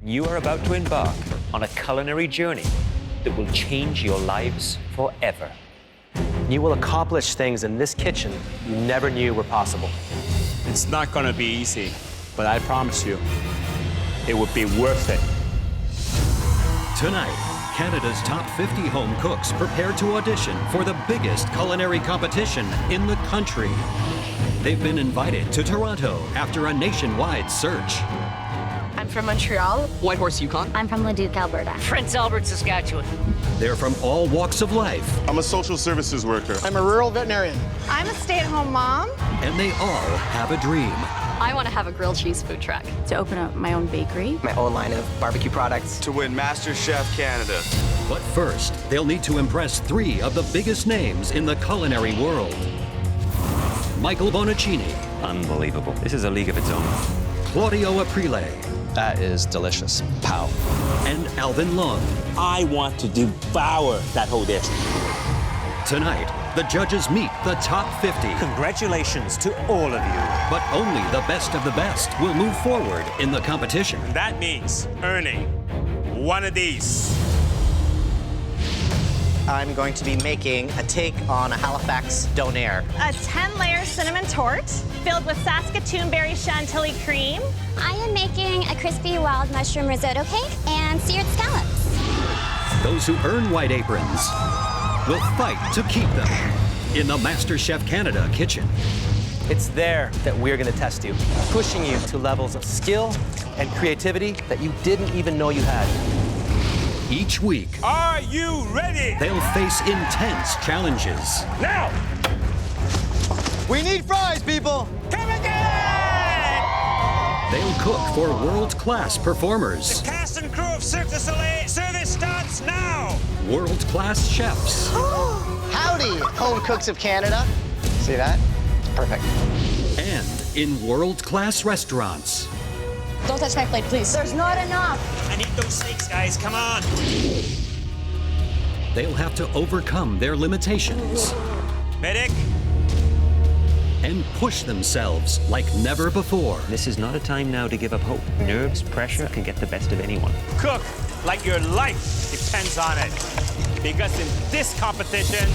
You are about to embark on a culinary journey that will change your lives forever. You will accomplish things in this kitchen you never knew were possible. It's not gonna be easy, but I promise you, it would be worth it. Tonight, Canada's top 50 home cooks prepare to audition for the biggest culinary competition in the country. They've been invited to Toronto after a nationwide search. I'm from Montreal. Whitehorse, Yukon. I'm from Leduc, Alberta. Prince Albert, Saskatchewan. They're from all walks of life, I'm a social services worker. I'm a rural veterinarian. I'm a stay-at-home mom. and they all have a dream. I want to have a grilled cheese food truck. To open up my own bakery. My own line of barbecue products. To win MasterChef Canada. But first, they'll need to impress 3 of the biggest names in the culinary world. Michael Bonaccini, Unbelievable. This is a league of its own. Claudio Aprile, That is delicious. Pow. and Alvin Lung. I want to devour that whole dish. Tonight, the judges meet the top 50, Congratulations to all of you. but only the best of the best will move forward in the competition. That means earning one of these. I'm going to be making a take on a Halifax donair. A 10-layer cinnamon tort filled with Saskatoon berry chantilly cream. I am making a crispy wild mushroom risotto cake and seared scallops. Those who earn white aprons will fight to keep them in the MasterChef Canada kitchen. It's there that we're going to test you, pushing you to levels of skill and creativity that you didn't even know you had. Each week, Are you ready? they'll face intense challenges. Now! We need fries, people! Come again! They'll cook for world-class performers, Cast and crew of Cirque du Soleil, service starts now! world-class chefs, Howdy, home cooks of Canada. See that? Perfect. and in world-class restaurants. Don't touch my plate, please. There's not enough. I need those steaks, guys, come on! They'll have to overcome their limitations Medic! and push themselves like never before. This is not a time now to give up hope. Nerves, pressure can get the best of anyone. Cook like your life depends on it. Because in this competition,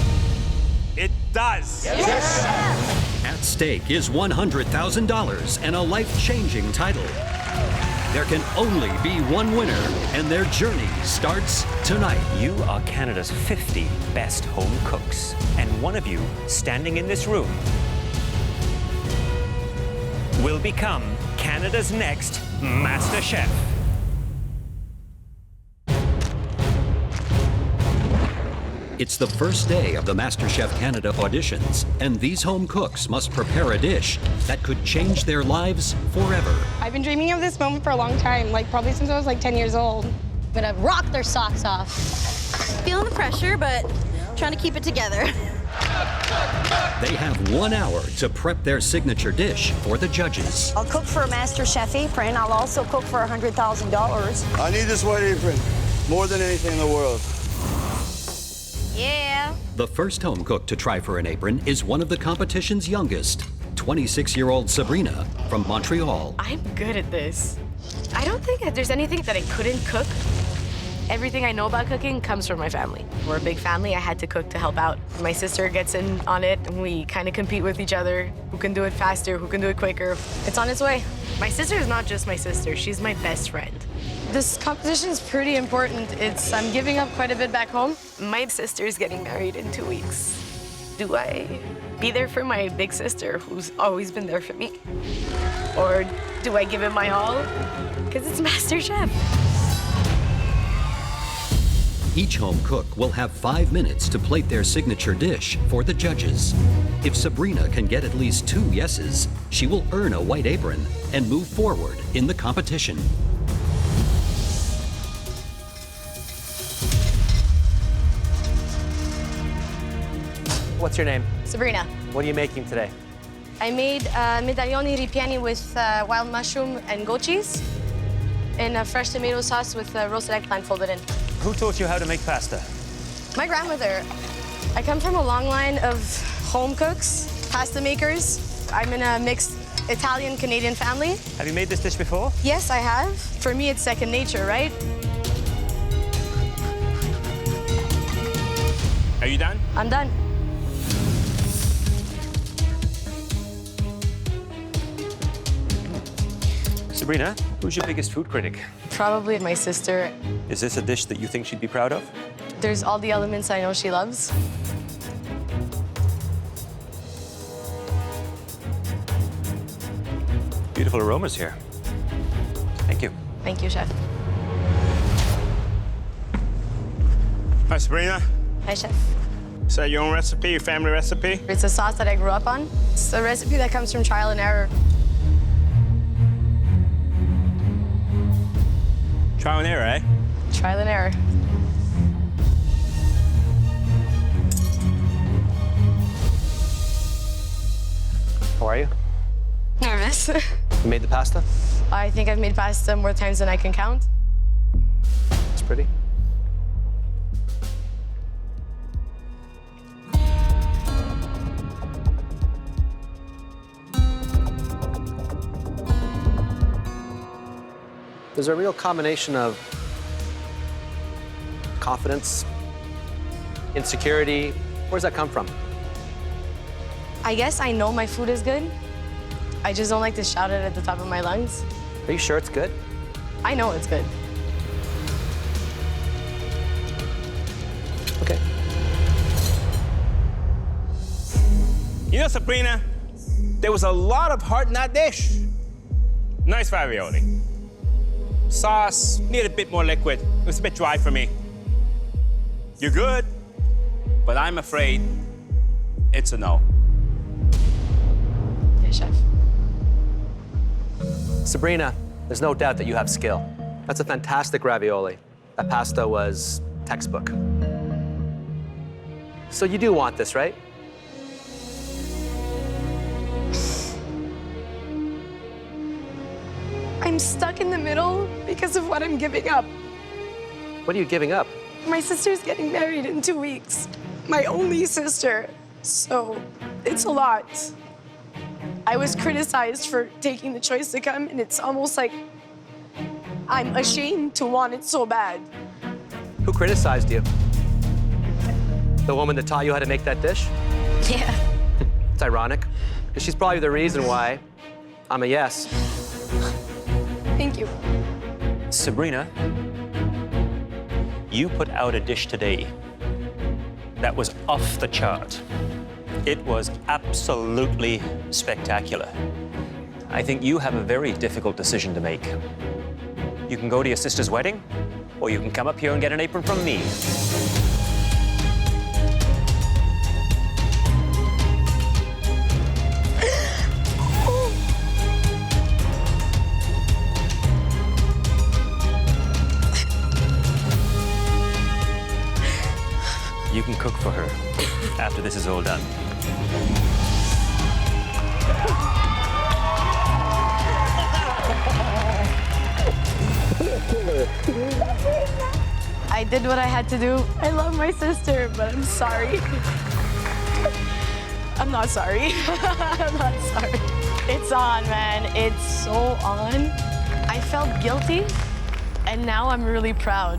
it does. At stake is $100,000 and a life-changing title. There can only be one winner, and their journey starts tonight. You are Canada's 50 best home cooks. And one of you, standing in this room, will become Canada's next Master Chef. It's the first day of the MasterChef Canada auditions, and these home cooks must prepare a dish that could change their lives forever. I've been dreaming of this moment for a long time, like probably since I was like 10 years old. I'm gonna rock their socks off. Feeling the pressure, but trying to keep it together. They have 1 hour to prep their signature dish for the judges. I'll cook for a MasterChef apron. I'll also cook for $100,000. I need this white apron more than anything in the world. Yeah. The first home cook to try for an apron is one of the competition's youngest, 26-year-old Sabrina from Montreal. I'm good at this. I don't think that there's anything that I couldn't cook. Everything I know about cooking comes from my family. We're a big family. I had to cook to help out. My sister gets in on it, and we kind of compete with each other. Who can do it faster? Who can do it quicker? It's on its way. My sister is not just my sister. She's my best friend. This competition is pretty important. I'm giving up quite a bit back home. My sister's getting married in 2 weeks. Do I be there for my big sister, who's always been there for me? Or do I give it my all? Because it's MasterChef. Each home cook will have 5 minutes to plate their signature dish for the judges. If Sabrina can get at least 2 yeses, she will earn a white apron and move forward in the competition. What's your name? Sabrina. What are you making today? I made medaglioni ripieni with wild mushroom and goat cheese and a fresh tomato sauce with roasted eggplant folded in. Who taught you how to make pasta? My grandmother. I come from a long line of home cooks, pasta makers. I'm in a mixed Italian-Canadian family. Have you made this dish before? Yes, I have. For me, it's second nature, right? Are you done? I'm done. Sabrina, who's your biggest food critic? Probably my sister. Is this a dish that you think she'd be proud of? There's all the elements I know she loves. Beautiful aromas here. Thank you. Thank you, Chef. Hi, Sabrina. Hi, Chef. Is that your own recipe, your family recipe? It's a sauce that I grew up on. It's a recipe that comes from trial and error. Trial and error, eh? Trial and error. How are you? Nervous. You made the pasta? I think I've made pasta more times than I can count. It's pretty. There's a real combination of confidence, insecurity. Where does that come from? I guess I know my food is good. I just don't like to shout it at the top of my lungs. Are you sure it's good? I know it's good. Okay. You know, Sabrina, there was a lot of heart in that dish. Nice ravioli. Sauce needed a bit more liquid. It was a bit dry for me. You're good, but I'm afraid it's a no. Yeah, Chef. Sabrina, there's no doubt that you have skill. That's a fantastic ravioli. That pasta was textbook. So you do want this, right? I'm stuck in the middle because of what I'm giving up. What are you giving up? My sister's getting married in 2 weeks. My only sister. So it's a lot. I was criticized for taking the choice to come, and it's almost like I'm ashamed to want it so bad. Who criticized you? The woman that taught you how to make that dish? Yeah. It's ironic, because she's probably the reason why I'm a yes. Thank you. Sabrina, you put out a dish today that was off the chart. It was absolutely spectacular. I think you have a very difficult decision to make. You can go to your sister's wedding, or you can come up here and get an apron from me. You can cook for her after this is all done. I did what I had to do. I love my sister, but I'm sorry. I'm not sorry. I'm not sorry. It's on, man. It's so on. I felt guilty, and now I'm really proud.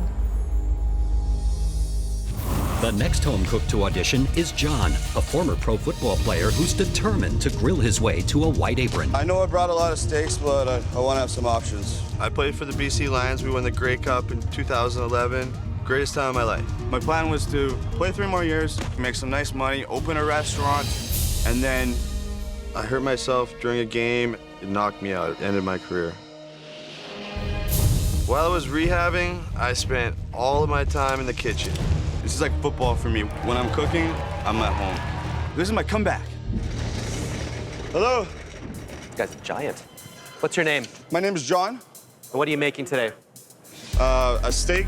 The next home cook to audition is John, a former pro football player who's determined to grill his way to a white apron. I know I brought a lot of steaks, but I want to have some options. I played for the BC Lions. We won the Grey Cup in 2011. Greatest time of my life. My plan was to play 3 more years, make some nice money, open a restaurant, and then I hurt myself during a game. It knocked me out. It ended my career. While I was rehabbing, I spent all of my time in the kitchen. This is like football for me. When I'm cooking, I'm at home. This is my comeback. Hello. This guy's a giant. What's your name? My name is John. What are you making today? A steak,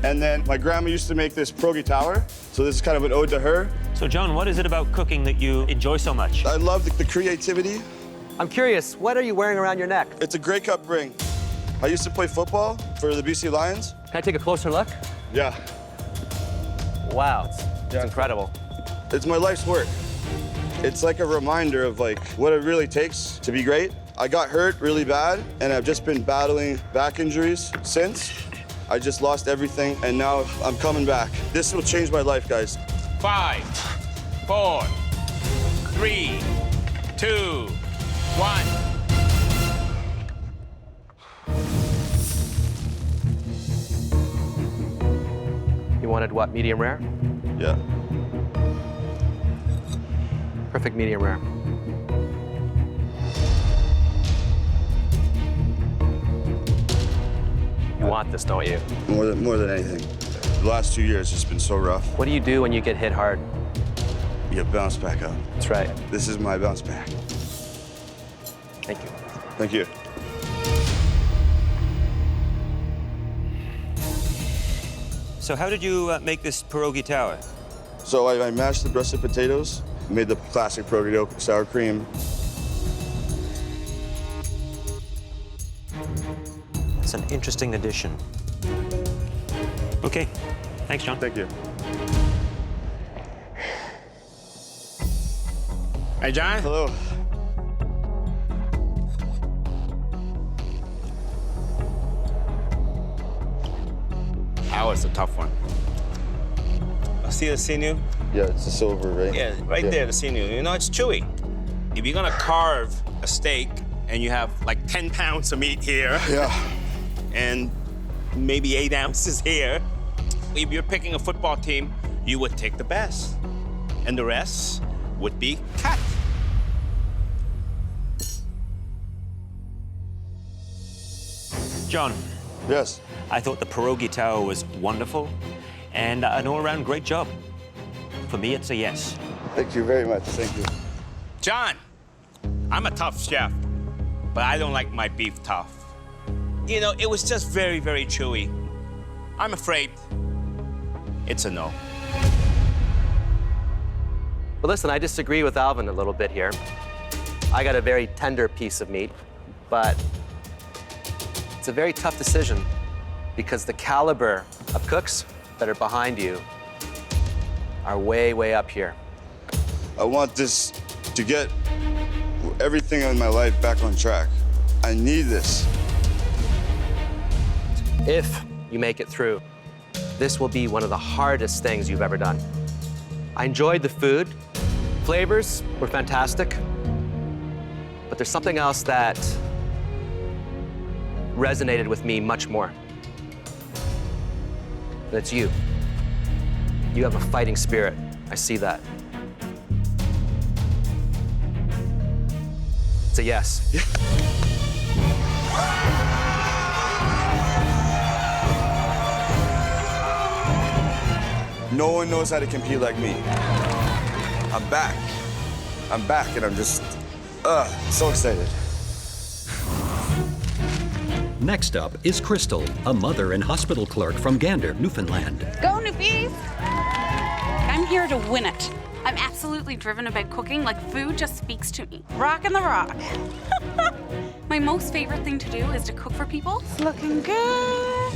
and then my grandma used to make this pierogi tower, so this is kind of an ode to her. So, John, what is it about cooking that you enjoy so much? I love the creativity. I'm curious, what are you wearing around your neck? It's a Grey Cup ring. I used to play football for the BC Lions. Can I take a closer look? Yeah. Wow, it's incredible. It's my life's work. It's like a reminder of like what it really takes to be great. I got hurt really bad, and I've just been battling back injuries since. I just lost everything, and now I'm coming back. This will change my life, guys. 5, 4, 3, 2, 1. You wanted what, medium rare? Yeah. Perfect medium rare. You want this, don't you? More than anything. The last 2 years has been so rough. What do you do when you get hit hard? You get bounced back up. That's right. This is my bounce back. Thank you. Thank you. So how did you make this pierogi tower? So I mashed the russet potatoes, made the classic pierogi dough, sour cream. It's an interesting addition. Okay, thanks, John. Thank you. Hey, John. Hello. That was a tough one. I see the sinew. Yeah, it's the silver, right? Yeah, right there, the sinew. You know, it's chewy. If you're gonna carve a steak and you have like 10 pounds of meat here, Yeah. and maybe 8 ounces here, if you're picking a football team, you would take the best, and the rest would be cut. John, Yes. I thought the pierogi tower was wonderful and an all-around great job. For me, it's a yes. Thank you very much. Thank you. John, I'm a tough chef, but I don't like my beef tough. You know, it was just very, very chewy. I'm afraid it's a no. But listen, I disagree with Alvin a little bit here. I got a very tender piece of meat, but it's a very tough decision because the caliber of cooks that are behind you are way, way up here. I want this to get everything in my life back on track. I need this. If you make it through, this will be one of the hardest things you've ever done. I enjoyed the food. Flavors were fantastic. But there's something else that resonated with me much more. And it's you. You have a fighting spirit. I see that. It's a yes. No one knows how to compete like me. I'm back. I'm back, and I'm just, so excited. Next up is Crystal, a mother and hospital clerk from Gander, Newfoundland. Go, Newfies! I'm here to win it. I'm absolutely driven about cooking, like food just speaks to me. Rockin' the rock. My most favorite thing to do is to cook for people. It's looking good.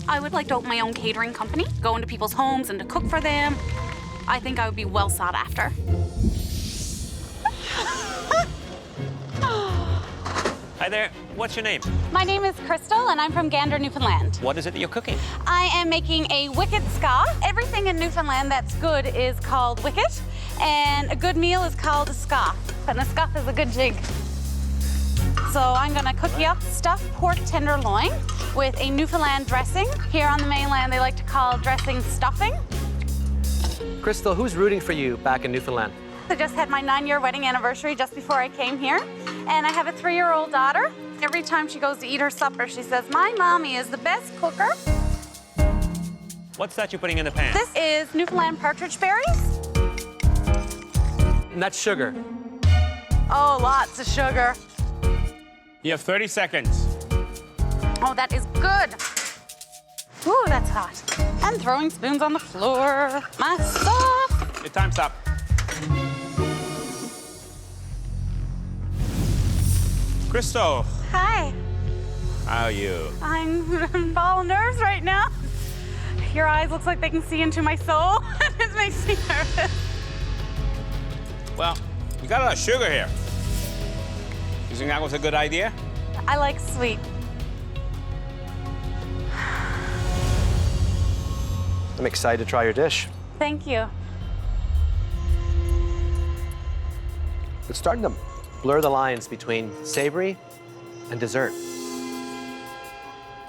I would like to open my own catering company, go into people's homes and to cook for them. I think I would be well sought after. Hi there, what's your name? My name is Crystal, and I'm from Gander, Newfoundland. What is it that you're cooking? I am making a wicked ska. Everything in Newfoundland that's good is called wicked, and a good meal is called a ska. And a ska is a good jig. So I'm gonna cook you up stuffed pork tenderloin with a Newfoundland dressing. Here on the mainland, they like to call dressing stuffing. Crystal, who's rooting for you back in Newfoundland? I just had my 9-year wedding anniversary just before I came here, and I have a 3-year-old daughter. Every time she goes to eat her supper, she says, "My mommy is the best cooker." What's that you're putting in the pan? This is Newfoundland partridge berries. And that's sugar. Oh, lots of sugar. You have 30 seconds. Oh, that is good. Ooh, that's hot. And throwing spoons on the floor. My sauce. Your time's up. Crystal, Hi. how are you? I'm all nerves right now. Your eyes looks like they can see into my soul. It makes me nervous. Well, got a lot of sugar here. You think that was a good idea? I like sweet. I'm excited to try your dish. Thank you. It's starting to blur the lines between savory and dessert.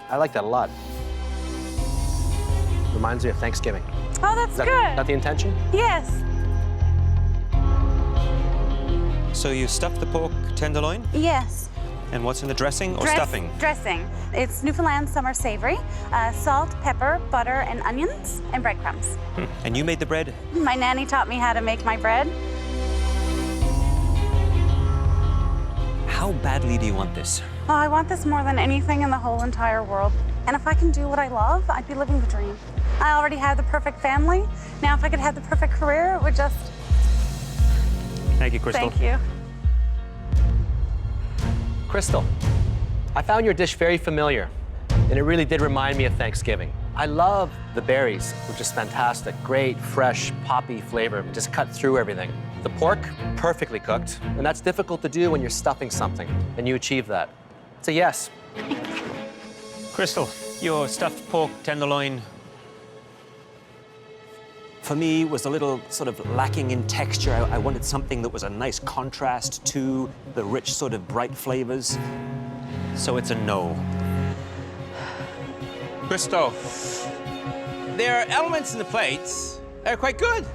I like that a lot. Reminds me of Thanksgiving. Oh, that's Is that, good. that the intention? Yes. So you stuffed the pork tenderloin? Yes. And what's in the dressing or stuffing? Dressing. It's Newfoundland summer savory, salt, pepper, butter, and onions, and breadcrumbs. And you made the bread? My nanny taught me how to make my bread. How badly do you want this? Oh, I want this more than anything in the whole entire world. And if I can do what I love, I'd be living the dream. I already have the perfect family. Now, if I could have the perfect career, it would just... Thank you, Crystal. Thank you. Crystal, I found your dish very familiar, and it really did remind me of Thanksgiving. I love the berries, which is fantastic. Great, fresh, poppy flavor, just cut through everything. The pork, perfectly cooked, and that's difficult to do when you're stuffing something, and you achieve that. It's a yes. Crystal, your stuffed pork tenderloin, for me, was a little sort of lacking in texture. I wanted something that was a nice contrast to the rich sort of bright flavors. So it's a no. Crystal, there are elements in the plates that are quite good.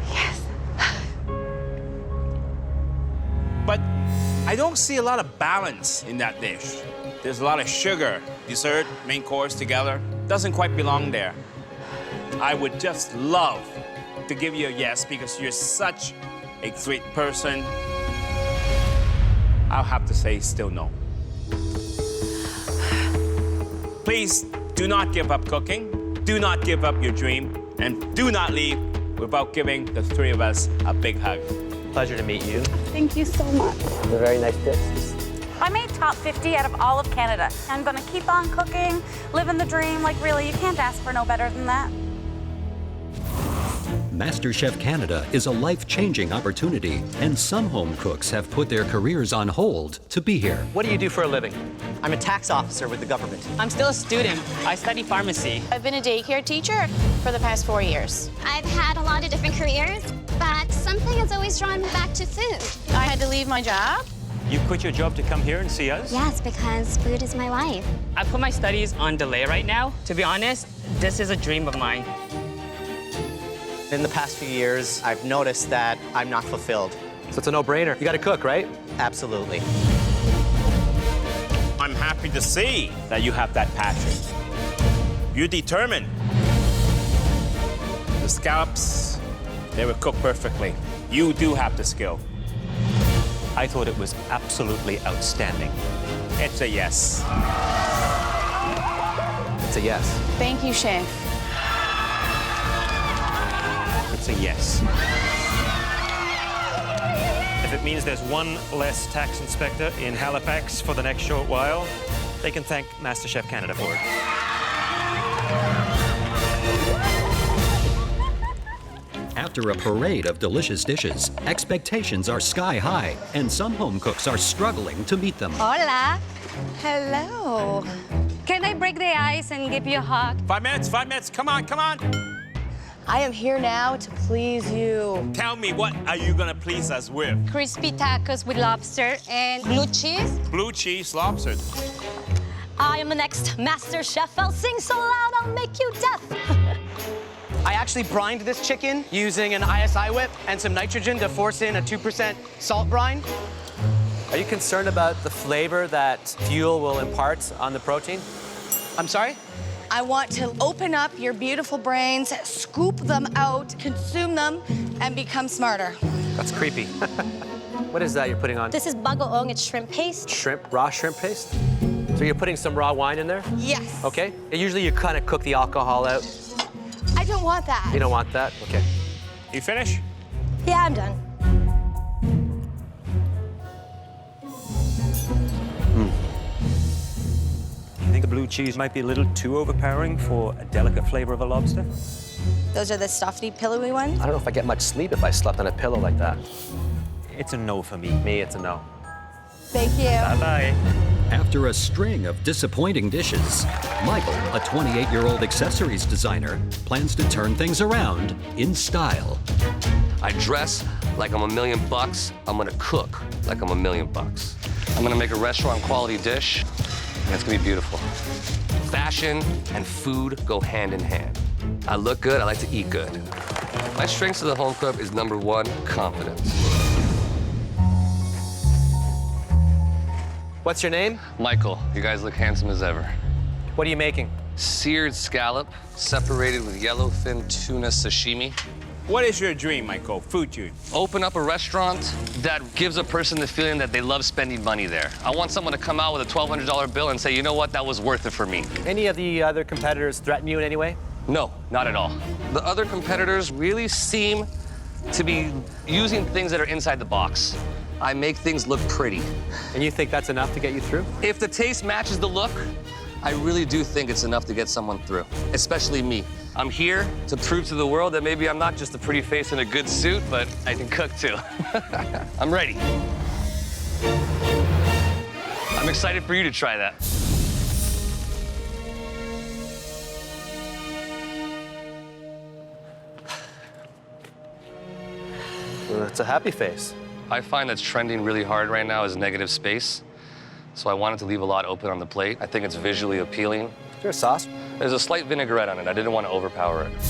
Yes. But I don't see a lot of balance in that dish. There's a lot of sugar, dessert, main course together. Doesn't quite belong there. I would just love to give you a yes because you're such a sweet person. I'll have to say still no. Please do not give up cooking. Do not give up your dream. And do not leave without giving the three of us a big hug. Pleasure to meet you. Thank you so much. A very nice dish. I made top 50 out of all of Canada. I'm gonna keep on cooking, living the dream. Like, really, you can't ask for no better than that. MasterChef Canada is a life-changing opportunity, and some home cooks have put their careers on hold to be here. What do you do for a living? I'm a tax officer with the government. I'm still a student. I study pharmacy. I've been a daycare teacher for the past 4 years. I've had a lot of different careers, but something has always drawn me back to food. I had to leave my job. You quit your job to come here and see us? Yes, because food is my life. I put my studies on delay right now. To be honest, this is a dream of mine. In the past few years, I've noticed that I'm not fulfilled. So it's a no-brainer. You gotta cook, right? Absolutely. I'm happy to see that you have that passion. You're determined. The scallops, they were cooked perfectly. You do have the skill. I thought it was absolutely outstanding. It's a yes. It's a yes. Thank you, Chef. It's a yes. If it means there's one less tax inspector in Halifax for the next short while, they can thank MasterChef Canada for it. After a parade of delicious dishes, expectations are sky high, and some home cooks are struggling to meet them. Hola. Hello. Can I break the ice and give you a hug? 5 minutes, 5 minutes. Come on, come on. I am here now to please you. Tell me, what are you gonna please us with? Crispy tacos with lobster and blue cheese. Blue cheese lobster. I am the next master chef. I'll sing so loud I'll make you deaf. I actually brined this chicken using an ISI whip and some nitrogen to force in a 2% salt brine. Are you concerned about the flavor that fuel will impart on the protein? I'm sorry? I want to open up your beautiful brains, scoop them out, consume them, and become smarter. That's creepy. What is that you're putting on? This is bagoong. It's shrimp paste. Shrimp, raw shrimp paste? So you're putting some raw wine in there? Yes. Okay. Usually you kind of cook the alcohol out. I don't want that. You don't want that? Okay. You finish? Yeah, I'm done. You think the blue cheese might be a little too overpowering for a delicate flavor of a lobster? Those are the stuffy, pillowy ones? I don't know if I get much sleep if I slept on a pillow like that. it's a no for me. Me, it's a no. Thank you. Bye-bye. After a string of disappointing dishes, Michael, a 28-year-old accessories designer, plans to turn things around in style. I dress like I'm $1 million. I'm gonna cook like I'm $1 million. I'm gonna make a restaurant quality dish, and it's gonna be beautiful. Fashion and food go hand in hand. I look good, I like to eat good. My strengths of the home cook is number one, confidence. What's your name? Michael, you guys look handsome as ever. What are you making? Seared scallop, separated with yellowfin tuna sashimi. What is your dream, Michael? Food dream. Open up a restaurant that gives a person the feeling that they love spending money there. I want someone to come out with a $1,200 bill and say, you know what, that was worth it for me. Any of the other competitors threaten you in any way? No, not at all. The other competitors really seem to be using things that are inside the box. I make things look pretty. And you think that's enough to get you through? If the taste matches the look, I really do think it's enough to get someone through, especially me. I'm here to prove to the world that maybe I'm not just a pretty face in a good suit, but I can cook too. I'm ready. I'm excited for you to try that. Well, it's a happy face. I find that's trending really hard right now is negative space. So I wanted to leave a lot open on the plate. I think it's visually appealing. Is there a sauce? There's a slight vinaigrette on it. I didn't want to overpower it.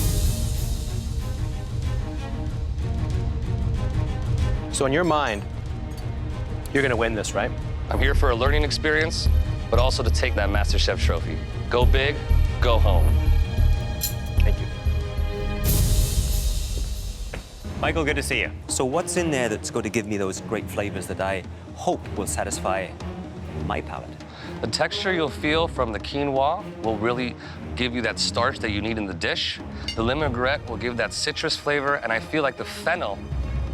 So in your mind, you're gonna win this, right? I'm here for a learning experience, but also to take that MasterChef trophy. Go big, go home. Thank you. Michael, good to see you. So what's in there that's going to give me those great flavors that I hope will satisfy my palate? The texture you'll feel from the quinoa will really give you that starch that you need in the dish. The vinaigrette will give that citrus flavor, and I feel like the fennel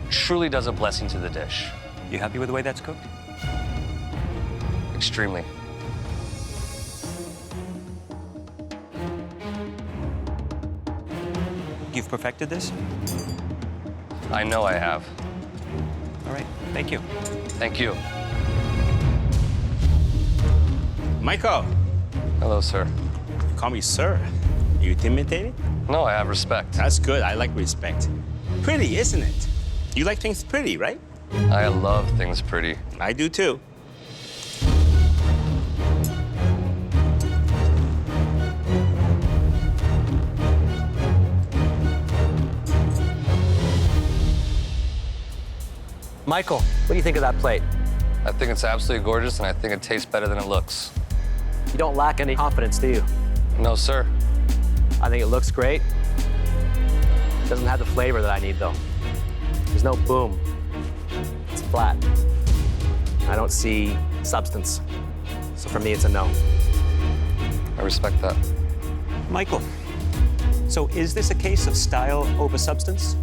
truly does a blessing to the dish. You happy with the way that's cooked? Extremely. You've perfected this? I know I have. All right, thank you. Thank you. Michael, Hello, sir. you call me sir. You intimidated? No, I have respect. That's good. I like respect. Pretty, isn't it? You like things pretty, right? I love things pretty. I do too. Michael, what do you think of that plate? I think it's absolutely gorgeous, and I think it tastes better than it looks. You don't lack any confidence, do you? No, sir. I think it looks great. It doesn't have the flavor that I need, though. There's no boom. It's flat. I don't see substance. So for me, it's a no. I respect that. Michael, so is this a case of style over substance?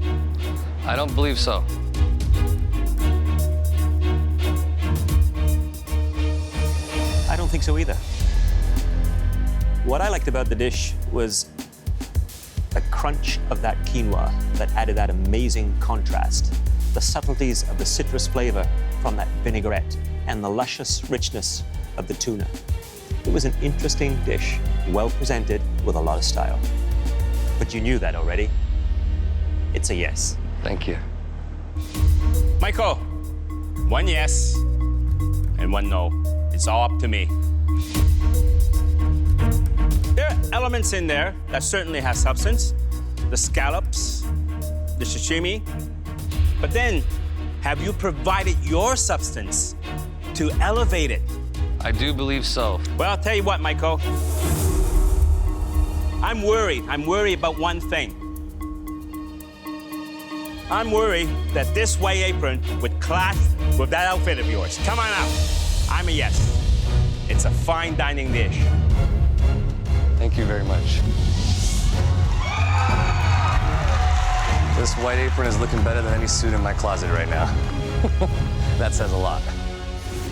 I don't believe so. I don't think so either. What I liked about the dish was the crunch of that quinoa that added that amazing contrast, the subtleties of the citrus flavor from that vinaigrette, and the luscious richness of the tuna. It was an interesting dish, well presented with a lot of style. But you knew that already. It's a yes. Thank you. Michael, one yes and one no. It's all up to me. There are elements in there that certainly have substance. The scallops, the sashimi. But then, have you provided your substance to elevate it? I do believe so. Well, I'll tell you what, Michael. I'm worried. I'm worried about one thing. I'm worried that this white apron would clash with that outfit of yours. Come on out. I'm a yes. It's a fine dining dish. Thank you very much. This white apron is looking better than any suit in my closet right now. That says a lot.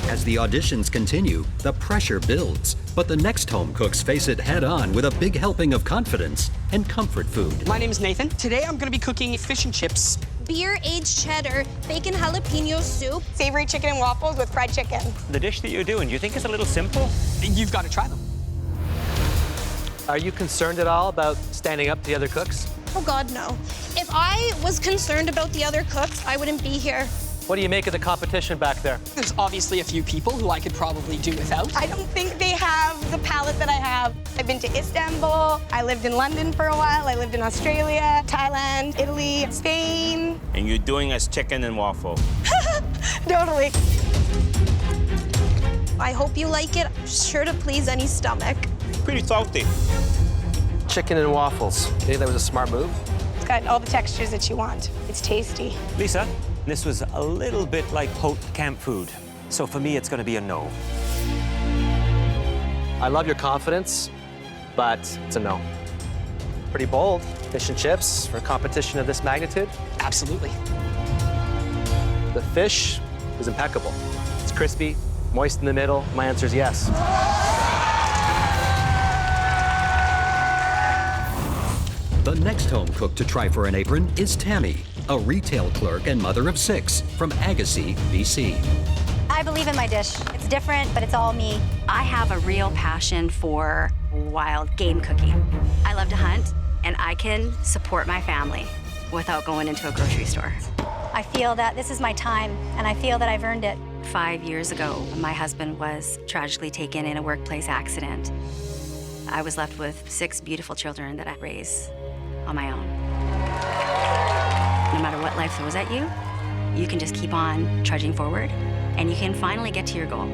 As the auditions continue, the pressure builds, but the next home cooks face it head-on with a big helping of confidence and comfort food. My name is Nathan. Today I'm going to be cooking fish and chips beer-aged cheddar, bacon jalapeno soup. Savory chicken and waffles with fried chicken. The dish that you're doing, do you think it's a little simple? You've got to try them. Are you concerned at all about standing up to the other cooks? Oh, God, no. If I was concerned about the other cooks, I wouldn't be here. What do you make of the competition back there? There's obviously a few people who I could probably do without. I don't think they have the palate that I have. I've been to Istanbul. I lived in London for a while. I lived in Australia, Thailand, Italy, Spain. And you're doing us chicken and waffle. Totally. I hope you like it. I'm sure to please any stomach. Pretty salty. Chicken and waffles. You think that was a smart move? It's got all the textures that you want. It's tasty. Lisa, this was a little bit like haute camp food. So for me, it's going to be a no. I love your confidence, but it's a no. Pretty bold. Fish and chips for a competition of this magnitude? Absolutely. The fish is impeccable. It's crispy, moist in the middle. My answer is yes. The next home cook to try for an apron is Tammy, a retail clerk and mother of 6 from Agassiz, BC. I believe in my dish. It's different, but it's all me. I have a real passion for wild game cooking. I love to hunt, and I can support my family without going into a grocery store. I feel that this is my time, and I feel that I've earned it. 5 years ago, my husband was tragically taken in a workplace accident. I was left with 6 beautiful children that I raised on my own. No matter what life throws at you, you can just keep on trudging forward, and you can finally get to your goal.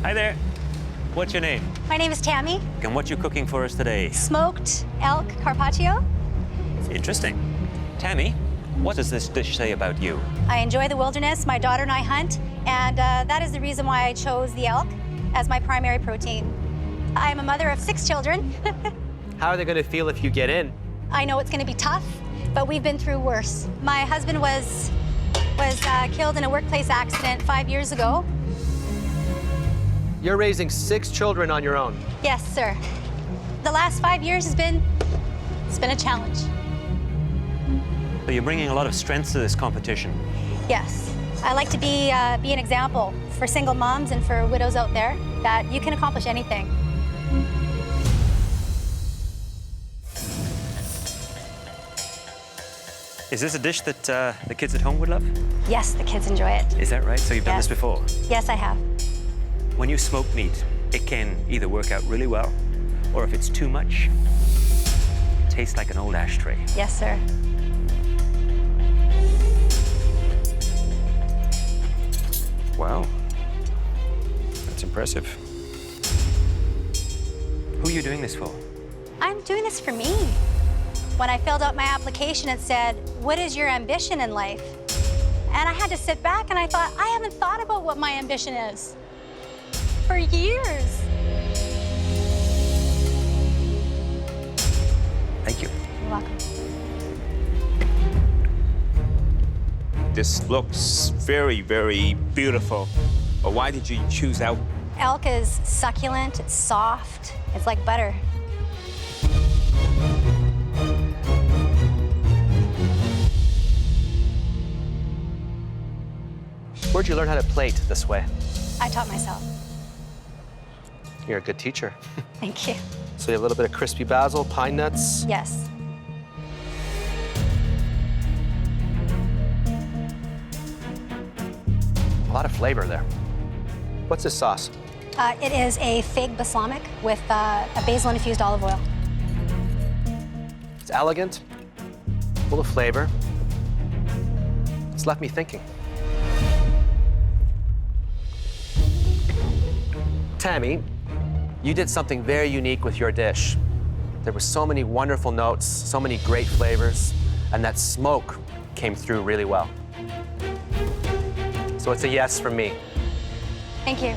Hi there. What's your name? My name is Tammy. And what you cooking for us today? Smoked elk carpaccio. Interesting. Tammy, what does this dish say about you? I enjoy the wilderness. My daughter and I hunt, and that is the reason why I chose the elk as my primary protein. I'm a mother of 6 children. How are they going to feel if you get in? I know it's going to be tough, but we've been through worse. My husband was killed in a workplace accident 5 years ago. You're raising 6 children on your own. Yes, sir. The last 5 years it's been a challenge. So you're bringing a lot of strength to this competition. Yes. I like to be an example for single moms and for widows out there that you can accomplish anything. Is this a dish that the kids at home would love? Yes, the kids enjoy it. Is that right? So you've done this before? Yes, I have. When you smoke meat, it can either work out really well, or if it's too much, it tastes like an old ashtray. Yes, sir. Wow. That's impressive. Who are you doing this for? I'm doing this for me. When I filled out my application, it said, "What is your ambition in life?" And I had to sit back and I thought, I haven't thought about what my ambition is for years. Thank you. You're welcome. This looks very, very beautiful. But why did you choose elk? Elk is succulent, it's soft, it's like butter. Where'd you learn how to plate this way? I taught myself. You're a good teacher. Thank you. So you have a little bit of crispy basil, pine nuts. Yes. A lot of flavor there. What's this sauce? It is a fig balsamic with a basil-infused olive oil. It's elegant, full of flavor. It's left me thinking. Tammy, you did something very unique with your dish. There were so many wonderful notes, so many great flavors, and that smoke came through really well. So it's a yes from me. Thank you.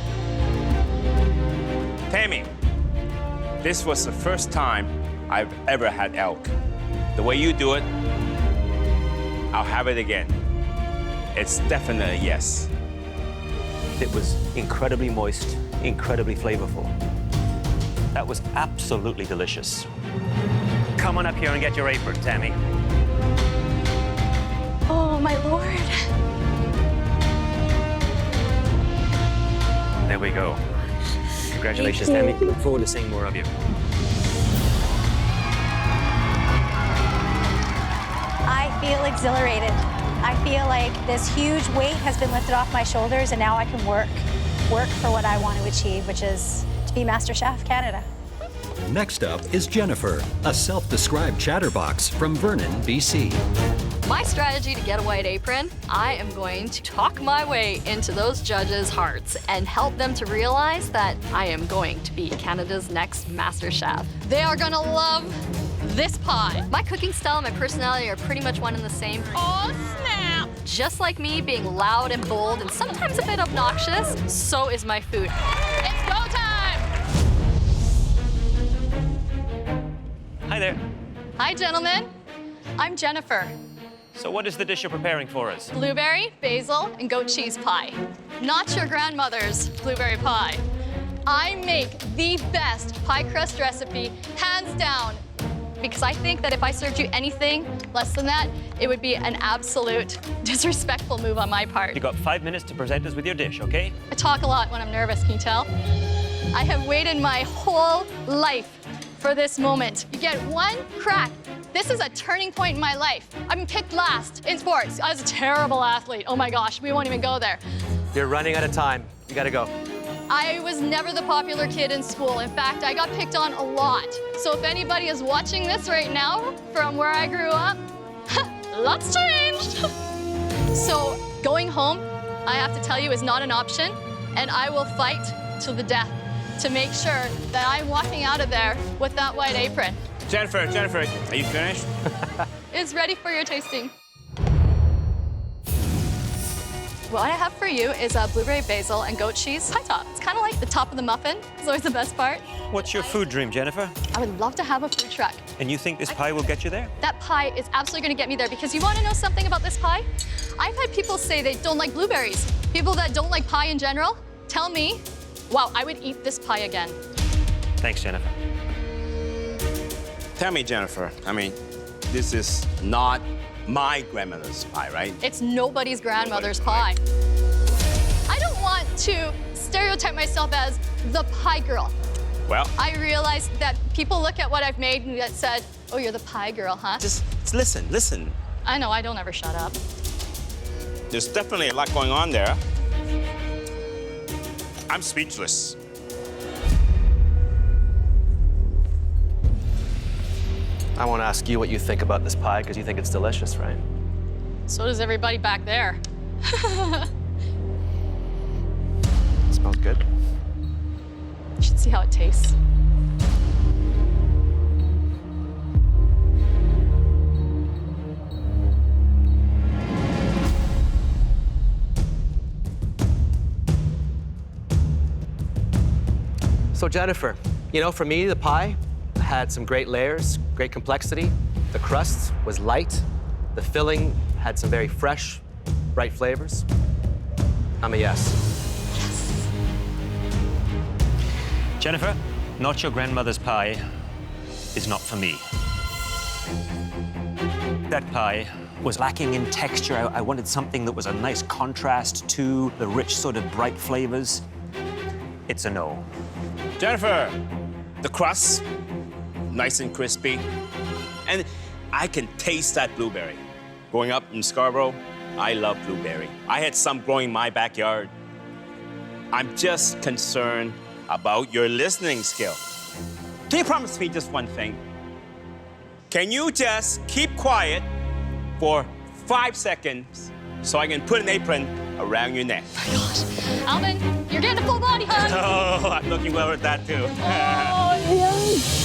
Tammy, this was the first time I've ever had elk. The way you do it, I'll have it again. It's definitely a yes. It was incredibly moist, incredibly flavorful. That was absolutely delicious. Come on up here and get your apron, Tammy. Oh, my lord. There we go. Congratulations, Tammy. Look forward to seeing more of you. I feel exhilarated. I feel like this huge weight has been lifted off my shoulders, and now I can work for what I want to achieve, which is to be MasterChef Canada. Next up is Jennifer, a self-described chatterbox from Vernon, BC. My strategy to get a white apron, I am going to talk my way into those judges' hearts and help them to realize that I am going to be Canada's next Master Chef. They are gonna love this pie. My cooking style and my personality are pretty much one and the same. Oh, snap! Just like me being loud and bold and sometimes a bit obnoxious, so is my food. It's go time! Hi there. Hi, gentlemen. I'm Jennifer. So what is the dish you're preparing for us? Blueberry, basil, and goat cheese pie. Not your grandmother's blueberry pie. I make the best pie crust recipe, hands down, because I think that if I served you anything less than that, it would be an absolute disrespectful move on my part. You got 5 minutes to present us with your dish, okay? I talk a lot when I'm nervous, can you tell? I have waited my whole life for this moment. You get one crack. This is a turning point in my life. I've been picked last in sports. I was a terrible athlete. Oh my gosh, we won't even go there. You're running out of time. You gotta go. I was never the popular kid in school. In fact, I got picked on a lot. So if anybody is watching this right now from where I grew up, lots changed. So going home, I have to tell you, is not an option, and I will fight to the death to make sure that I'm walking out of there with that white apron. Jennifer, are you finished? It's ready for your tasting. What I have for you is a blueberry basil and goat cheese pie top. It's kind of like the top of the muffin. It's always the best part. What's your food dream, Jennifer? I would love to have a food truck. And you think this pie will get you there? That pie is absolutely going to get me there because you want to know something about this pie? I've had people say they don't like blueberries. People that don't like pie in general tell me, wow, I would eat this pie again. Thanks, Jennifer. Tell me, Jennifer, I mean, this is not my grandmother's pie, right? It's nobody's grandmother's pie. I don't want to stereotype myself as the pie girl. Well, I realized that people look at what I've made and that said, oh, you're the pie girl, huh? just listen. I know, I don't ever shut up. There's definitely a lot going on there. I'm speechless. I won't ask you what you think about this pie because you think it's delicious, right? So does everybody back there. Smells good. You should see how it tastes. So Jennifer, you know, for me, the pie had some great layers, great complexity. The crust was light. The filling had some very fresh, bright flavors. I'm a yes. Jennifer, not your grandmother's pie is not for me. That pie was lacking in texture. I wanted something that was a nice contrast to the rich, sort of bright flavors. It's a no. Jennifer, the crust, nice and crispy. And I can taste that blueberry. Growing up in Scarborough, I love blueberry. I had some growing in my backyard. I'm just concerned about your listening skill. Can you promise me just one thing? Can you just keep quiet for 5 seconds so I can put an apron around your neck? Oh my gosh. Alvin, you're getting a full body hug. Oh, I'm looking well at that too. Oh, yes.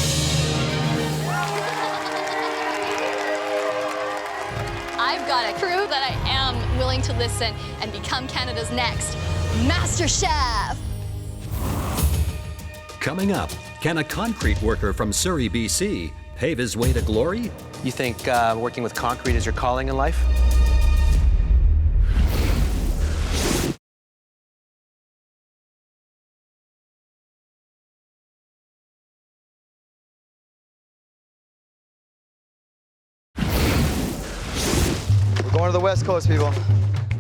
I've got to prove that I am willing to listen and become Canada's next Master Chef. Coming up, can a concrete worker from Surrey, BC, pave his way to glory? You think working with concrete is your calling in life? to the West Coast, people.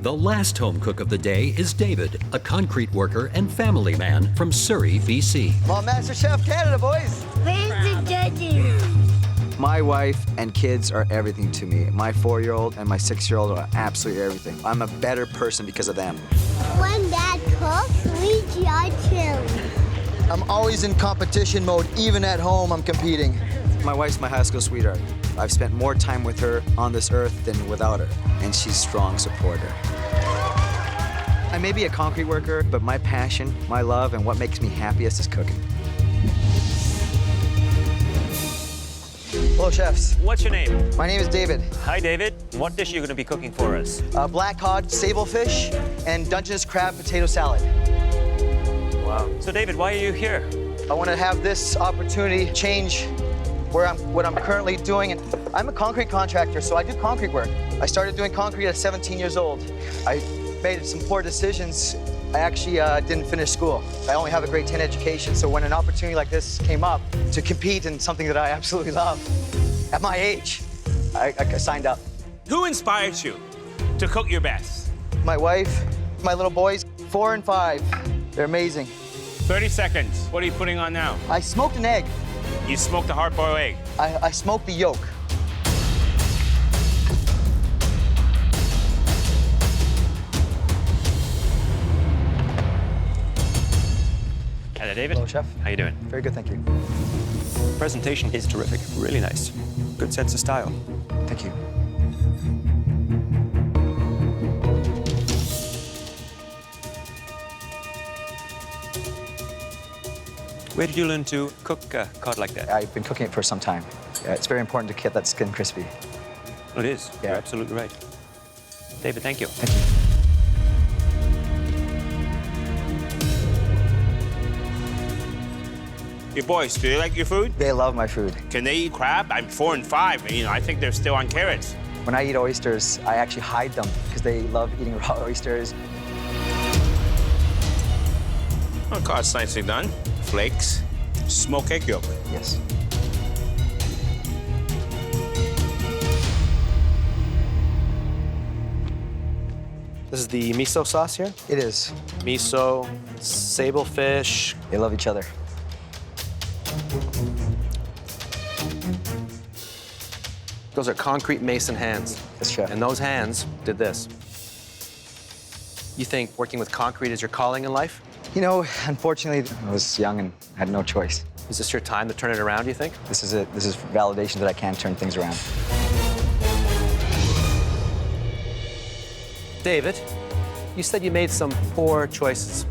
The last home cook of the day is David, a concrete worker and family man from Surrey, BC. I'm on MasterChef Canada, boys. Where's the judges? My wife and kids are everything to me. My 4-year-old and my 6-year-old are absolutely everything. I'm a better person because of them. When Dad cooks, we judge him. I'm always in competition mode. Even at home, I'm competing. My wife's my high school sweetheart. I've spent more time with her on this earth than without her, and she's a strong supporter. I may be a concrete worker, but my passion, my love, and what makes me happiest is cooking. Hello, chefs. What's your name? My name is David. Hi, David. What dish are you going to be cooking for us? Black cod, sablefish, and Dungeness crab potato salad. Wow. So, David, why are you here? I want to have this opportunity change what I'm currently doing. And I'm a concrete contractor, so I do concrete work. I started doing concrete at 17 years old. I made some poor decisions. I actually didn't finish school. I only have a grade 10 education, so when an opportunity like this came up to compete in something that I absolutely love, at my age, I signed up. Who inspired you to cook your best? My wife, my little boys, 4 and 5. They're amazing. 30 seconds. What are you putting on now? I smoked an egg. You smoked a hard-boiled egg. I smoked the yolk. Hello, David. Hello, chef. How you doing? Very good, thank you. Presentation is terrific. Really nice. Good sense of style. Thank you. Where did you learn to cook cod like that? I've been cooking it for some time. It's very important to keep that skin crispy. It is. Yeah. You're absolutely right. David, thank you. Thank you. Your boys, do they like your food? They love my food. Can they eat crab? I'm 4 and 5, and I think they're still on carrots. When I eat oysters, I actually hide them because they love eating raw oysters. Oh, cod's nicely done. Flakes. Smoked egg yolk. Yes. This is the miso sauce here? It is. Miso, sablefish. They love each other. Those are concrete mason hands. Yes, chef. And those hands did this. You think working with concrete is your calling in life? You know, unfortunately, I was young and had no choice. Is this your time to turn it around, do you think? This is it. This is validation that I can turn things around. David, you said you made some poor choices,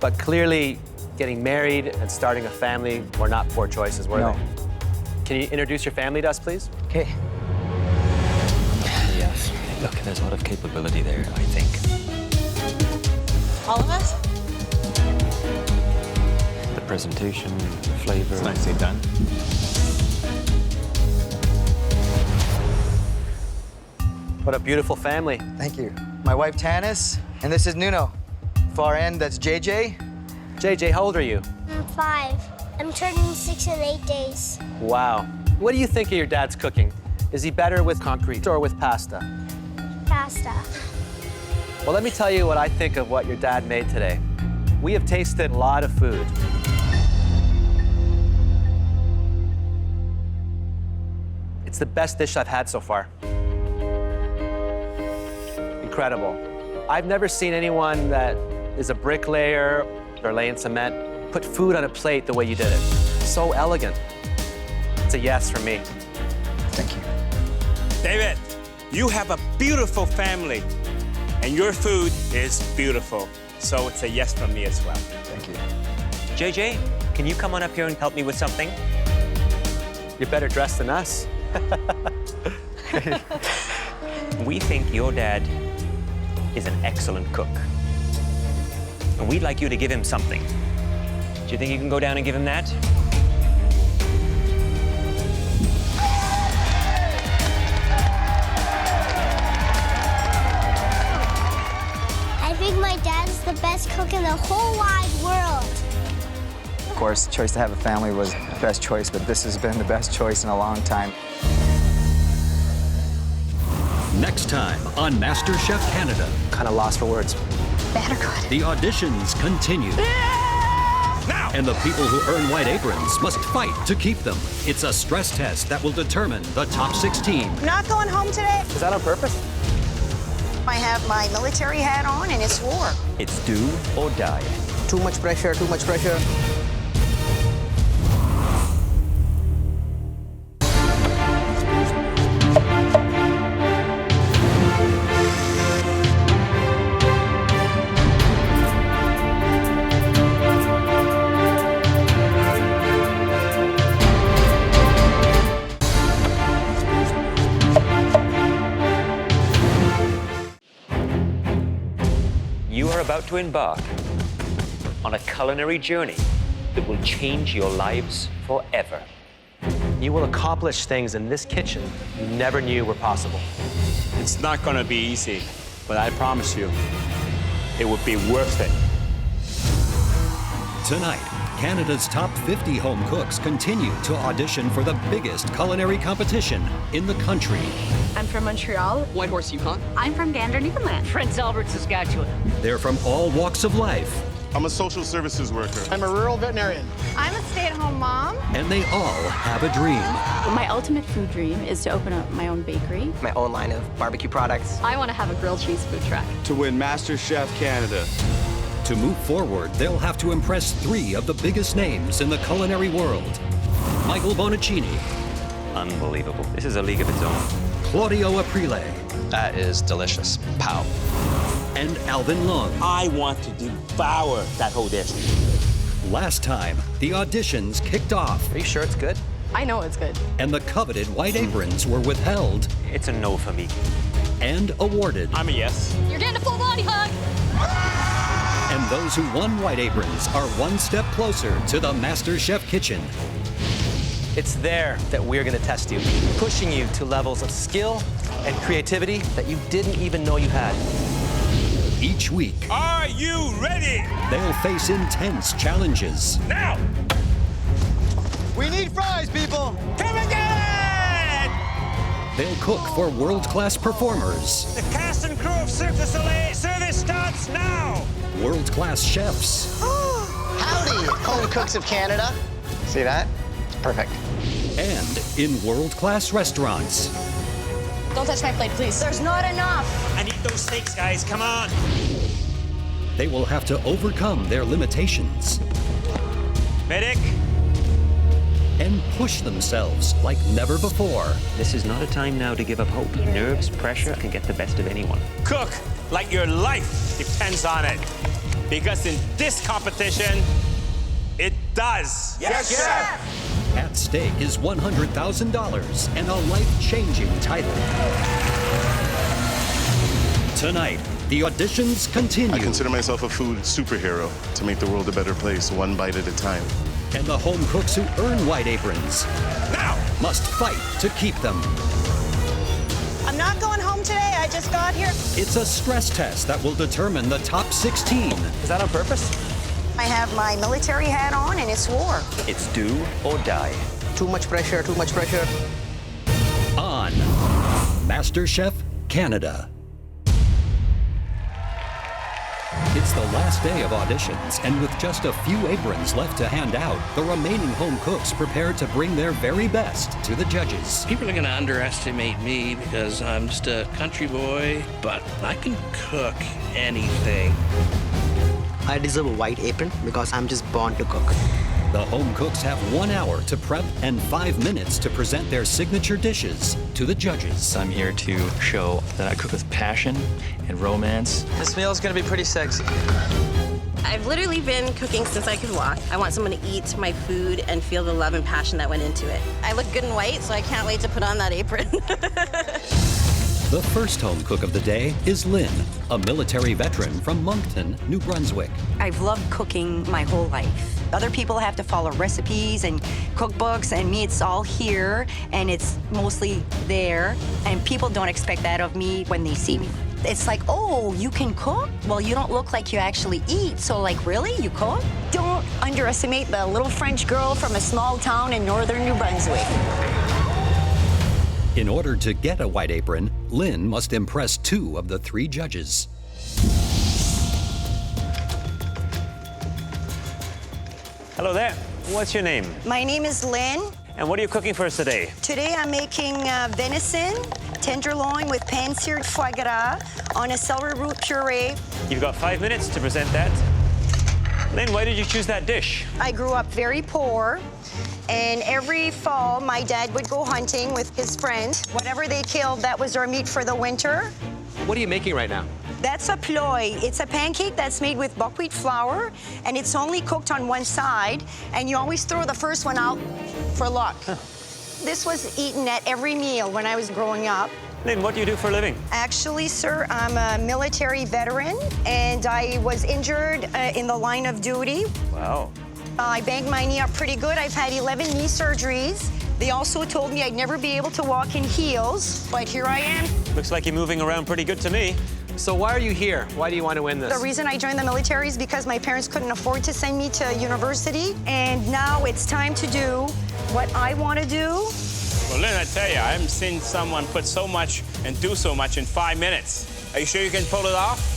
but clearly getting married and starting a family were not poor choices, were they? Can you introduce your family to us, please? Okay. Yes. Look, there's a lot of capability there, I think. All of us? The presentation, the flavor. It's nicely done. What a beautiful family. Thank you. My wife, Tanis, and this is Nuno. Far end, that's JJ. JJ, how old are you? I'm 5. I'm turning 6 in 8 days. Wow. What do you think of your dad's cooking? Is he better with concrete or with pasta? Pasta. Well, let me tell you what I think of what your dad made today. We have tasted a lot of food. It's the best dish I've had so far. Incredible. I've never seen anyone that is a bricklayer or laying cement put food on a plate the way you did it. So elegant. It's a yes from me. Thank you. David, you have a beautiful family, and your food is beautiful. So it's a yes from me as well. Thank you. JJ, can you come on up here and help me with something? You're better dressed than us. We think your dad is an excellent cook. And we'd like you to give him something. Do you think you can go down and give him that? I think my dad is the best cook in the whole wide world. Of course, the choice to have a family was the best choice, but this has been the best choice in a long time. Next time on MasterChef Canada. Kind of lost for words. Better good. The auditions continue. Now! And the people who earn white aprons must fight to keep them. It's a stress test that will determine the top 16. I'm not going home today. Is that on purpose? I have my military hat on and it's war. It's do or die. Too much pressure, too much pressure. You are about to embark on a culinary journey that will change your lives forever. You will accomplish things in this kitchen you never knew were possible. It's not gonna be easy, but I promise you, it would be worth it. Tonight, Canada's top 50 home cooks continue to audition for the biggest culinary competition in the country. I'm from Montreal. Whitehorse, Yukon. I'm from Gander, Newfoundland. Prince Albert, Saskatchewan. They're from all walks of life, I'm a social services worker. I'm a rural veterinarian. I'm a stay-at-home mom. and they all have a dream. My ultimate food dream is to open up my own bakery. My own line of barbecue products. I want to have a grilled cheese food truck. To win MasterChef Canada. To move forward, they'll have to impress 3 of the biggest names in the culinary world. Michael Bonaccini, Unbelievable. This is a league of its own. Claudio Aprile, That is delicious. Pow. and Alvin Lung. I want to devour that whole dish. Last time, the auditions kicked off, Are you sure it's good? I know it's good. and the coveted white aprons were withheld It's a no for me. and awarded. I'm a yes. You're getting a full body hug. And those who won white aprons are one step closer to the MasterChef kitchen. It's there that we're gonna test you, pushing you to levels of skill and creativity that you didn't even know you had. Each week, Are you ready? they'll face intense challenges. Now! We need fries, people! Come again! They'll cook for world-class performers, The cast and crew of Cirque du Soleil service starts now! world-class chefs, Howdy, home cooks of Canada. See that? Perfect. and in world-class restaurants. Don't touch my plate, please. There's not enough. I need those steaks, guys. Come on. They will have to overcome their limitations Medic, and push themselves like never before. This is not a time now to give up hope. Nerves, pressure can get the best of anyone. cook like your life depends on it. Because in this competition, it does. Yes, chef! At stake is $100,000 and a life-changing title. Tonight, the auditions continue. I consider myself a food superhero to make the world a better place, one bite at a time. And the home cooks who earn white aprons Now! must fight to keep them. I'm not going home today. I just got here. It's a stress test that will determine the top 16. Is that on purpose? I have my military hat on and it's war. It's do or die. Too much pressure, too much pressure. On MasterChef Canada. It's the last day of auditions, and with just a few aprons left to hand out, the remaining home cooks prepare to bring their very best to the judges. People are going to underestimate me because I'm just a country boy, but I can cook anything. I deserve a white apron because I'm just born to cook. The home cooks have 1 hour to prep and 5 minutes to present their signature dishes to the judges. I'm here to show that I cook with passion and romance. This meal's gonna be pretty sexy. I've literally been cooking since I could walk. I want someone to eat my food and feel the love and passion that went into it. I look good in white, so I can't wait to put on that apron. The first home cook of the day is Lynn, a military veteran from Moncton, New Brunswick. I've loved cooking my whole life. Other people have to follow recipes and cookbooks, and me, it's all here, and it's mostly there. And people don't expect that of me when they see me. It's like, oh, you can cook? Well, you don't look like you actually eat, so like, really, you cook? Don't underestimate the little French girl from a small town in northern New Brunswick. In order to get a white apron, Lynn must impress 2 of the 3 judges. Hello there. What's your name? My name is Lynn. And what are you cooking for us today? Today I'm making venison, tenderloin with pan-seared foie gras on a celery root puree. You've got 5 minutes to present that. Lynn, why did you choose that dish? I grew up very poor, and every fall my dad would go hunting with his friend. Whatever they killed, that was our meat for the winter. What are you making right now? That's a ploy. It's a pancake that's made with buckwheat flour, and it's only cooked on one side, and you always throw the first one out for luck. This was eaten at every meal when I was growing up. Lynn, what do you do for a living? Actually, sir, I'm a military veteran, and I was injured in the line of duty. Wow. I banged my knee up pretty good. I've had 11 knee surgeries. They also told me I'd never be able to walk in heels, but here I am. Looks like you're moving around pretty good to me. So why are you here? Why do you want to win this? The reason I joined the military is because my parents couldn't afford to send me to university, and now it's time to do what I want to do. Well, Lynn, I tell you, I haven't seen someone put so much and do so much in 5 minutes. Are you sure you can pull it off?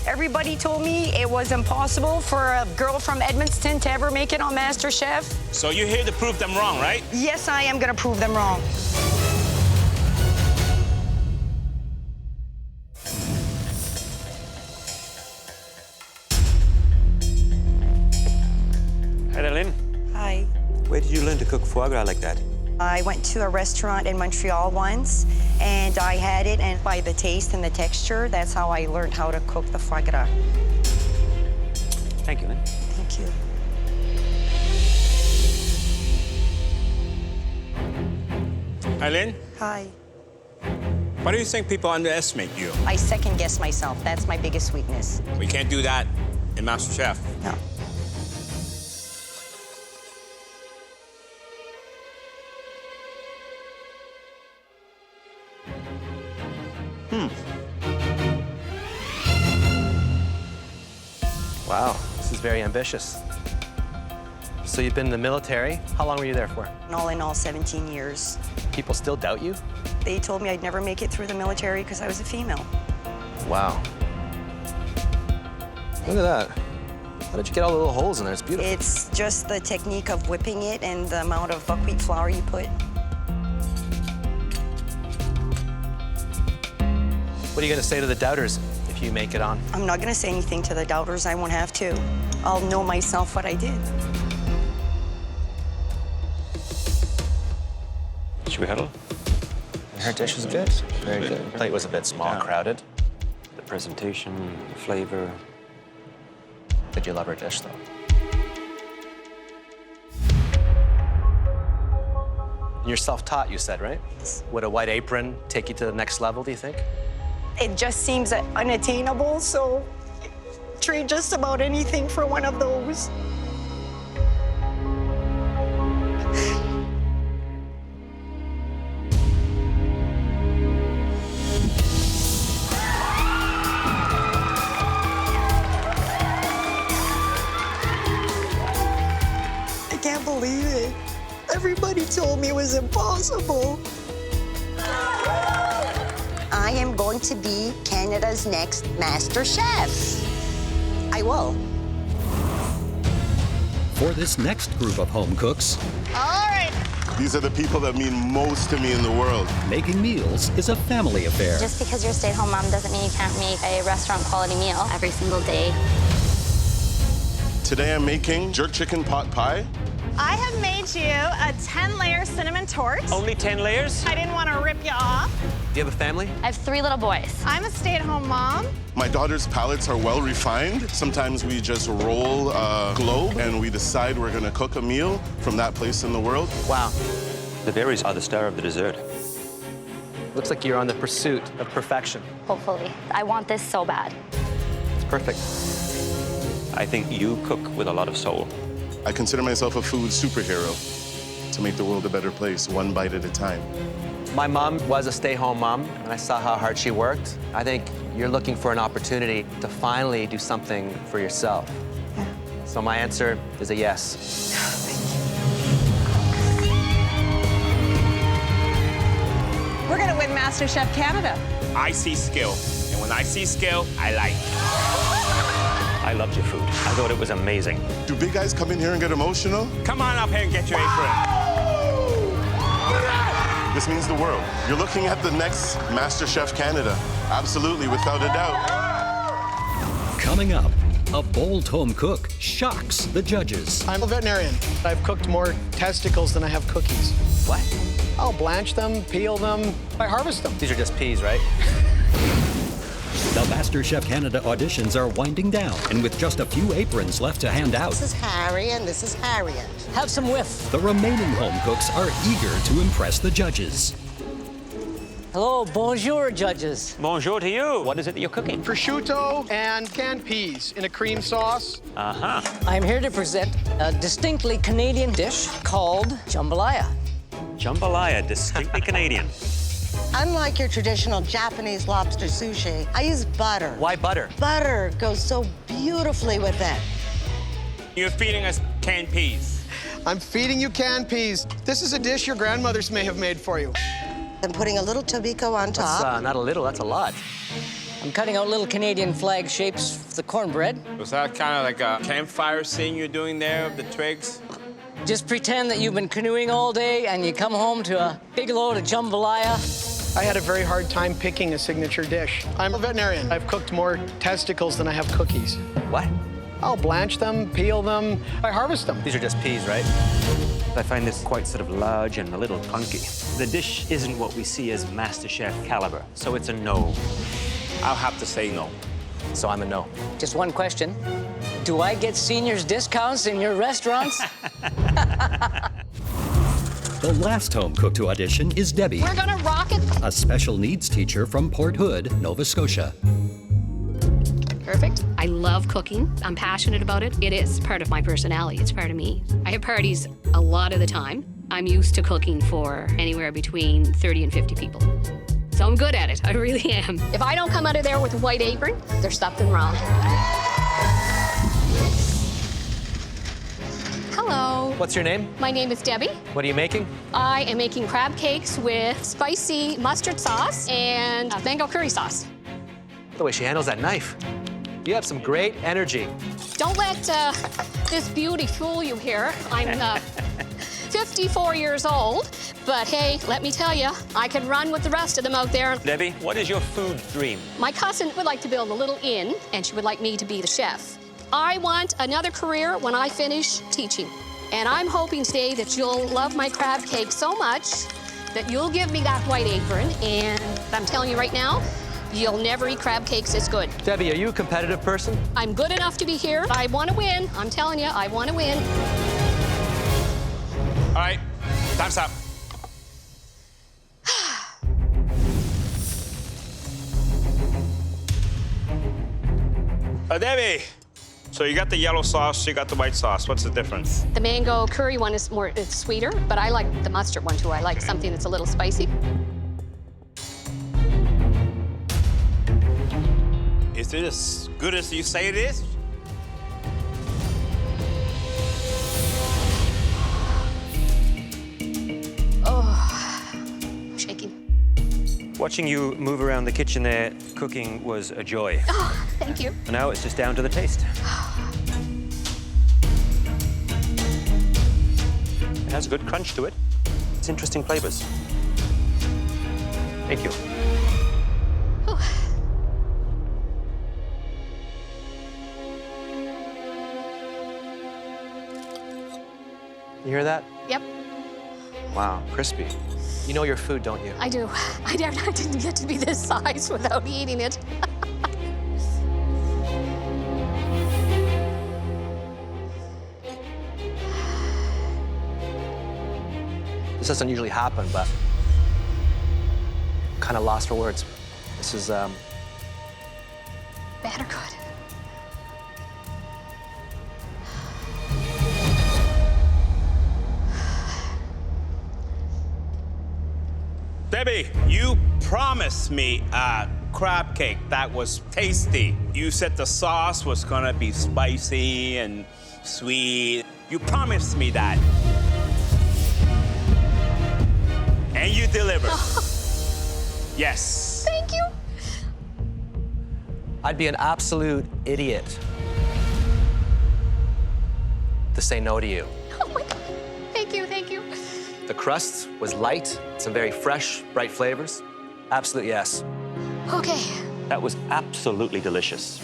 Everybody told me it was impossible for a girl from Edmonton to ever make it on MasterChef. So you're here to prove them wrong, right? Yes, I am going to prove them wrong. Hi there, Lynn. Hi. Where did you learn to cook foie gras like that? I went to a restaurant in Montreal once, and I had it, and by the taste and the texture, that's how I learned how to cook the foie gras. Thank you, Lynn. Thank you. Hi, Lynn. Hi. Why do you think people underestimate you? I second-guess myself. That's my biggest weakness. We can't do that in MasterChef. No. Wow, this is very ambitious. So you've been in the military. How long were you there for? All in all, 17 years. People still doubt you? They told me I'd never make it through the military because I was a female. Wow. Look at that. How did you get all the little holes in there? It's beautiful. It's just the technique of whipping it and the amount of buckwheat flour you put. What are you going to say to the doubters if you make it on? I'm not going to say anything to the doubters. I won't have to. I'll know myself what I did. Should we huddle? Her dish was good. Very good. The plate was a bit small, crowded. The presentation, the flavor. Did you love her dish, though? You're self-taught, you said, right? Would a white apron take you to the next level, do you think? It just seems unattainable, so trade just about anything for one of those. I can't believe it. Everybody told me it was impossible. I am going to be Canada's next Master Chef. I will. For this next group of home cooks, All right. These are the people that mean most to me in the world. making meals is a family affair. Just because you're a stay-at-home mom doesn't mean you can't make a restaurant-quality meal every single day. Today I'm making jerk chicken pot pie. I have made you a 10-layer cinnamon torte. Only 10 layers? I didn't want to rip you off. Do you have a family? I have 3 little boys. I'm a stay-at-home mom. My daughter's palates are well refined. Sometimes we just roll a globe and we decide we're gonna cook a meal from that place in the world. Wow. The berries are the star of the dessert. Looks like you're on the pursuit of perfection. Hopefully. I want this so bad. It's perfect. I think you cook with a lot of soul. I consider myself a food superhero to make the world a better place, one bite at a time. My mom was a stay-home mom, and I saw how hard she worked. I think you're looking for an opportunity to finally do something for yourself. Yeah. So my answer is a yes. We're MasterChef Canada. I see skill, and when I see skill, I like. I loved your food. I thought it was amazing. Do big guys come in here and get emotional? Come on up here and get your apron. This means the world. You're looking at the next MasterChef Canada. Absolutely, without a doubt. Coming up, a bold home cook shocks the judges. I'm a veterinarian. I've cooked more testicles than I have cookies. What? I'll blanch them, peel them, I harvest them. These are just peas, right? The MasterChef Canada auditions are winding down, and with just a few aprons left to hand out, This is Harry and this is Harriet. Have some whiff. the remaining home cooks are eager to impress the judges. Hello, bonjour, judges. Bonjour to you. What is it that you're cooking? Prosciutto and canned peas in a cream sauce. Uh-huh. I'm here to present a distinctly Canadian dish called jambalaya. Jambalaya, distinctly Canadian. Unlike your traditional Japanese lobster sushi, I use butter. Why butter? Butter goes so beautifully with it. You're feeding us canned peas. I'm feeding you canned peas. This is a dish your grandmothers may have made for you. I'm putting a little tobiko on top. That's not a little, that's a lot. I'm cutting out little Canadian flag shapes for the cornbread. Was that kind of like a campfire scene you're doing there of the twigs? Just pretend that you've been canoeing all day and you come home to a big load of jambalaya. I had a very hard time picking a signature dish. I'm a veterinarian. I've cooked more testicles than I have cookies. What? I'll blanch them, peel them, I harvest them. These are just peas, right? I find this quite sort of large and a little clunky. The dish isn't what we see as MasterChef caliber, so it's a no. I'll have to say no. So I'm a no. Just one question. Do I get seniors discounts in your restaurants? The last home cook to audition is Debbie, We're gonna rock it. a special needs teacher from Port Hood, Nova Scotia. Perfect. I love cooking. I'm passionate about it. It is part of my personality. It's part of me. I have parties a lot of the time. I'm used to cooking for anywhere between 30 and 50 people. So I'm good at it. I really am. If I don't come out of there with a white apron, there's something wrong. Hello. What's your name? My name is Debbie. What are you making? I am making crab cakes with spicy mustard sauce and mango curry sauce. The way she handles that knife. You have some great energy. Don't let this beauty fool you here. I'm 54 years old, but hey, let me tell you, I can run with the rest of them out there. Debbie, what is your food dream? My cousin would like to build a little inn, and she would like me to be the chef. I want another career when I finish teaching. And I'm hoping today that you'll love my crab cake so much that you'll give me that white apron, and I'm telling you right now, you'll never eat crab cakes as good. Debbie, are you a competitive person? I'm good enough to be here. I want to win. I'm telling you, I want to win. All right, time's up. Debbie, so you got the yellow sauce, you got the white sauce. What's the difference? The mango curry one is it's sweeter, but I like the mustard one too. I like something that's a little spicy. Is it as good as you say it is? Oh, shaking. Watching you move around the kitchen there, cooking was a joy. Oh, thank you. And now it's just down to the taste. It has a good crunch to it. It's interesting flavors. Thank you. You hear that? Yep, Wow, crispy. You know your food, don't you? I do. I didn't get to be this size without eating it. This doesn't usually happen, but I'm kind of lost for words. This is, Bad or good? Debbie, you promised me a crab cake that was tasty. You said the sauce was gonna be spicy and sweet. You promised me that. And you delivered. Yes. Thank you. I'd be an absolute idiot to say no to you. Oh my God. Thank you, thank you. The crust was light, some very fresh, bright flavors. Absolute yes. Okay. That was absolutely delicious.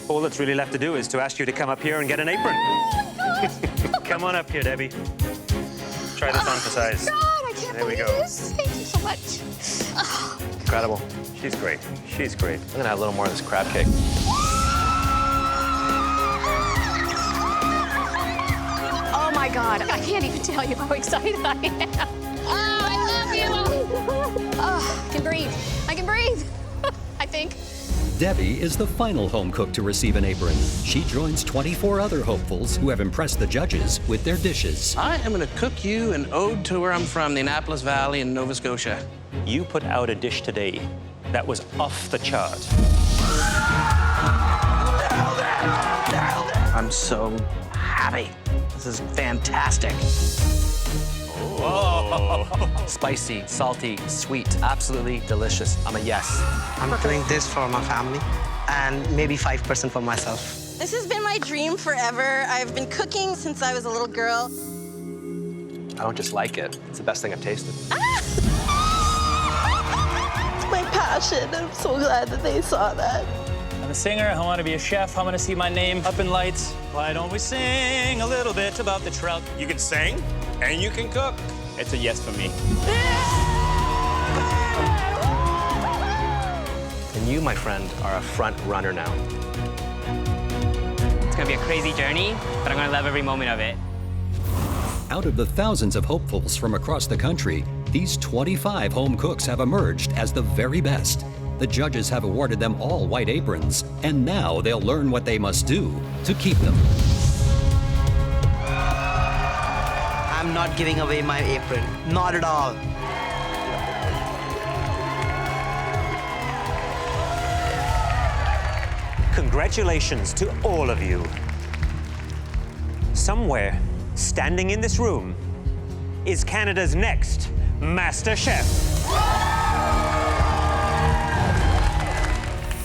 All that's really left to do is to ask you to come up here and get an apron. Come on up here, Debbie. Try this on for size. God, I can't There we believe go. this. Thank you so much. Oh. Incredible. She's great. She's great. I'm gonna have a little more of this crab cake. Oh my God, I can't even tell you how excited I am. Oh, I love you. Oh, I can breathe. I can breathe, I think. Debbie is the final home cook to receive an apron. She joins 24 other hopefuls who have impressed the judges with their dishes. I am going to cook you an ode to where I'm from, the Annapolis Valley in Nova Scotia. You put out a dish today that was off the chart. I'm so happy. This is fantastic. Oh. Spicy, salty, sweet, absolutely delicious. I'm a yes. I'm doing this for my family and maybe 5% for myself. This has been my dream forever. I've been cooking since I was a little girl. I don't just like it. It's the best thing I've tasted. It's my passion. I'm so glad that they saw that. I'm a singer, I want to be a chef, I want to see my name up in lights. Why don't we sing a little bit about the trout? You can sing and you can cook. It's a yes for me. And you, my friend, are a front runner now. It's gonna be a crazy journey, but I'm gonna love every moment of it. Out of the thousands of hopefuls from across the country, these 25 home cooks have emerged as the very best. The judges have awarded them all white aprons, and now they'll learn what they must do to keep them. I'm not giving away my apron. Not at all. Congratulations to all of you. Somewhere, standing in this room, is Canada's next MasterChef.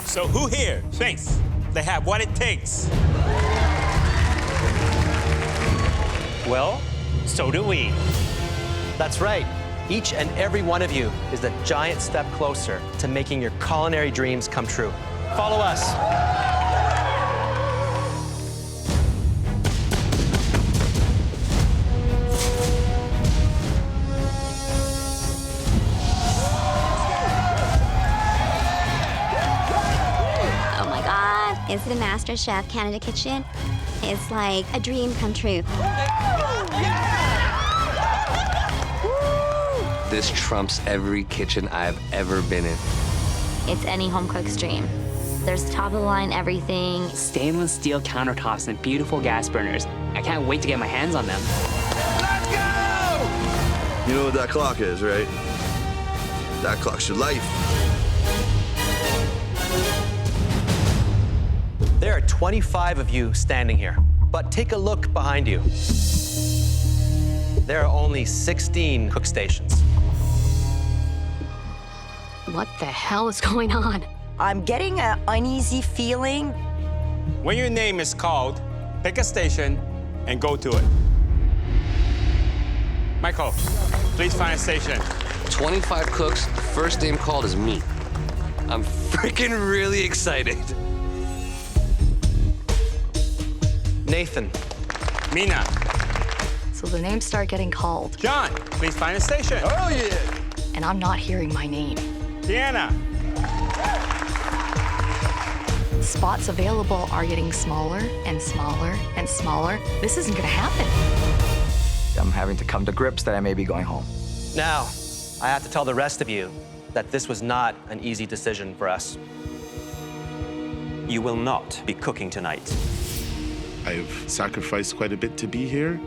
So who here thinks they have what it takes? Well, so do we. That's right. Each and every one of you is a giant step closer to making your culinary dreams come true. Follow us. Oh my God. Is it a MasterChef Canada kitchen? It's like a dream come true. This trumps every kitchen I've ever been in. It's any home cook's dream. There's top of the line everything. Stainless steel countertops and beautiful gas burners. I can't wait to get my hands on them. You know what that clock is, right? That clock's your life. There are 25 of you standing here, but take a look behind you. There are only 16 cook stations. What the hell is going on? I'm getting an uneasy feeling. When your name is called, pick a station and go to it. Michael, please find a station. 25 cooks, the first name called is me. I'm freaking really excited. Nathan. Mina. So the names start getting called. John, please find a station. Oh, yeah. And I'm not hearing my name. Deanna. Spots available are getting smaller and smaller and smaller. This isn't gonna happen. I'm having to come to grips that I may be going home. Now, I have to tell the rest of you that this was not an easy decision for us. You will not be cooking tonight. I've sacrificed quite a bit to be here.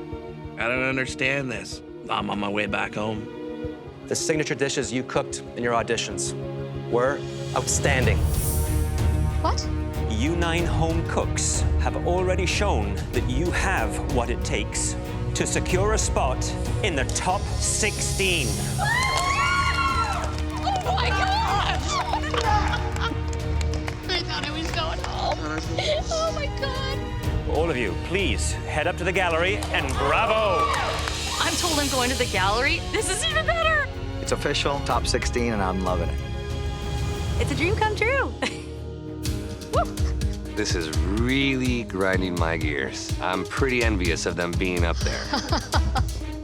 I don't understand this. I'm on my way back home. The signature dishes you cooked in your auditions were outstanding. What? You 9 home cooks have already shown that you have what it takes to secure a spot in the top 16. Oh my God! Oh my God. All of you, please head up to the gallery and bravo! I'm told I'm going to the gallery. This is even better. It's official, top 16, and I'm loving it. It's a dream come true. This is really grinding my gears. I'm pretty envious of them being up there.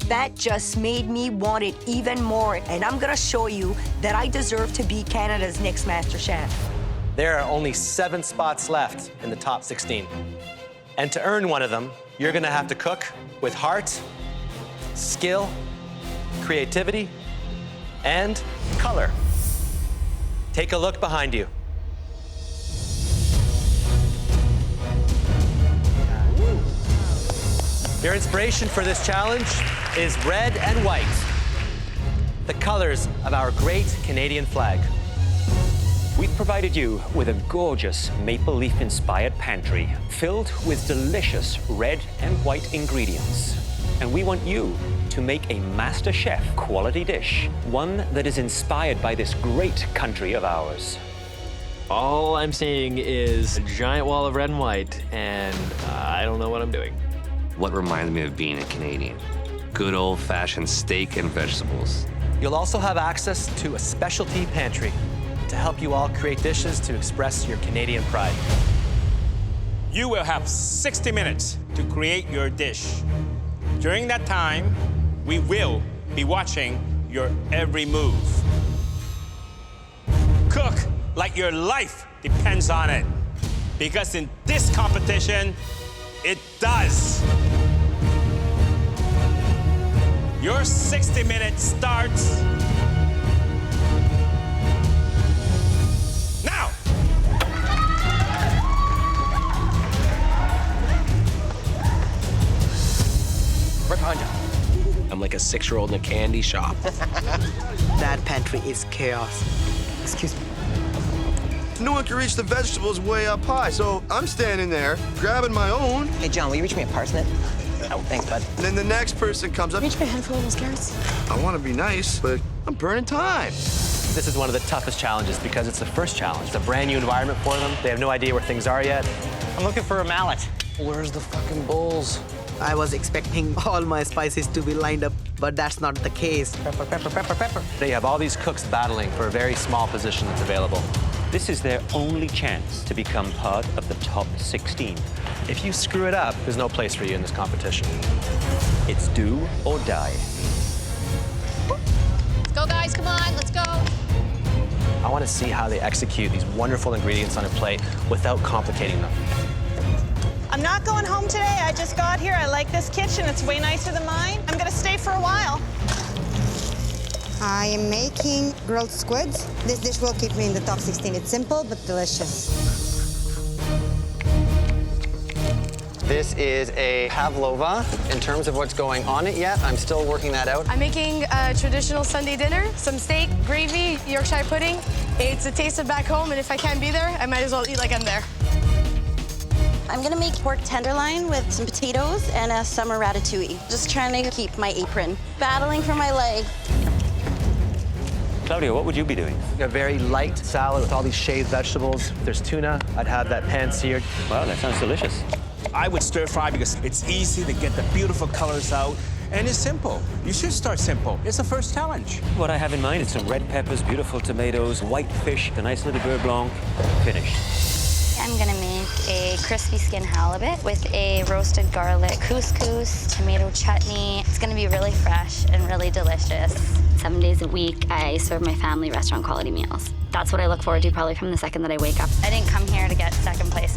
That just made me want it even more, and I'm gonna show you that I deserve to be Canada's next MasterChef. There are only 7 spots left in the top 16. And to earn one of them, you're gonna have to cook with heart, skill, creativity, and color. Take a look behind you. Your inspiration for this challenge is red and white, the colors of our great Canadian flag. We've provided you with a gorgeous maple leaf-inspired pantry filled with delicious red and white ingredients. And we want you to make a MasterChef quality dish, one that is inspired by this great country of ours. All I'm seeing is a giant wall of red and white, and I don't know what I'm doing. What reminds me of being a Canadian? Good old-fashioned steak and vegetables. You'll also have access to a specialty pantry to help you all create dishes to express your Canadian pride. You will have 60 minutes to create your dish. During that time, we will be watching your every move. Cook like your life depends on it, because in this competition, it does. Your 60 minutes starts now. Right behind you. I'm like a 6-year-old in a candy shop. That pantry is chaos. Excuse me. No one can reach the vegetables way up high, so I'm standing there, grabbing my own. Hey, John, will you reach me a parsnip? Oh, thanks, bud. And then the next person comes up. Reach me a handful of those carrots. I want to be nice, but I'm burning time. This is one of the toughest challenges because it's the first challenge. It's a brand new environment for them. They have no idea where things are yet. I'm looking for a mallet. Where's the fucking bowls? I was expecting all my spices to be lined up, but that's not the case. Pepper, pepper, pepper, pepper. They have all these cooks battling for a very small position that's available. This is their only chance to become part of the top 16. If you screw it up, there's no place for you in this competition. It's do or die. Let's go, guys. Come on. Let's go. I want to see how they execute these wonderful ingredients on a plate without complicating them. I'm not going home today. I just got here. I like this kitchen. It's way nicer than mine. I'm gonna stay for a while. I am making grilled squids. This dish will keep me in the top 16. It's simple but delicious. This is a pavlova. In terms of what's going on it yet, I'm still working that out. I'm making a traditional Sunday dinner, some steak, gravy, Yorkshire pudding. It's a taste of back home, and if I can't be there, I might as well eat like I'm there. I'm gonna make pork tenderloin with some potatoes and a summer ratatouille. Just trying to keep my apron. Battling for my leg. Claudio, what would you be doing? A very light salad with all these shaved vegetables. If there's tuna, I'd have that pan-seared. Wow, that sounds delicious. I would stir fry because it's easy to get the beautiful colors out, and it's simple. You should start simple. It's the first challenge. What I have in mind is some red peppers, beautiful tomatoes, white fish, a nice little beurre blanc. Finished. I'm gonna make a crispy skin halibut with a roasted garlic couscous, tomato chutney. It's gonna be really fresh and really delicious. 7 days a week, I serve my family restaurant quality meals. That's what I look forward to probably from the second that I wake up. I didn't come here to get second place.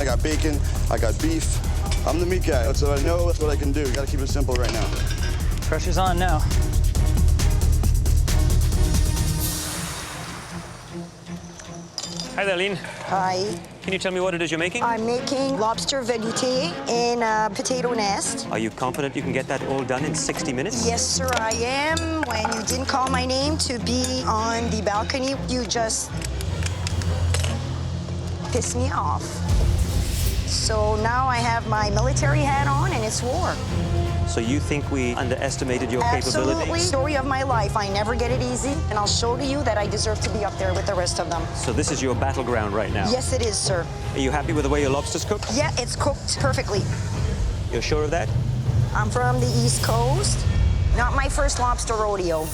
I got bacon, I got beef. I'm the meat guy, that's what I know, that's what I can do. Gotta keep it simple right now. Pressure's on now. Hi there, Lean. Hi. Can you tell me what it is you're making? I'm making lobster velouté in a potato nest. Are you confident you can get that all done in 60 minutes? Yes, sir, I am. When you didn't call my name to be on the balcony, you just pissed me off. So now I have my military hat on and it's war. So you think we underestimated your Absolutely. capability? Story of my life. I never get it easy, and I'll show to you that I deserve to be up there with the rest of them. So this is your battleground right now? Yes, it is, sir. Are you happy with the way your lobster's cooked? Yeah, it's cooked perfectly. You're sure of that? I'm from the East Coast. Not my first lobster rodeo.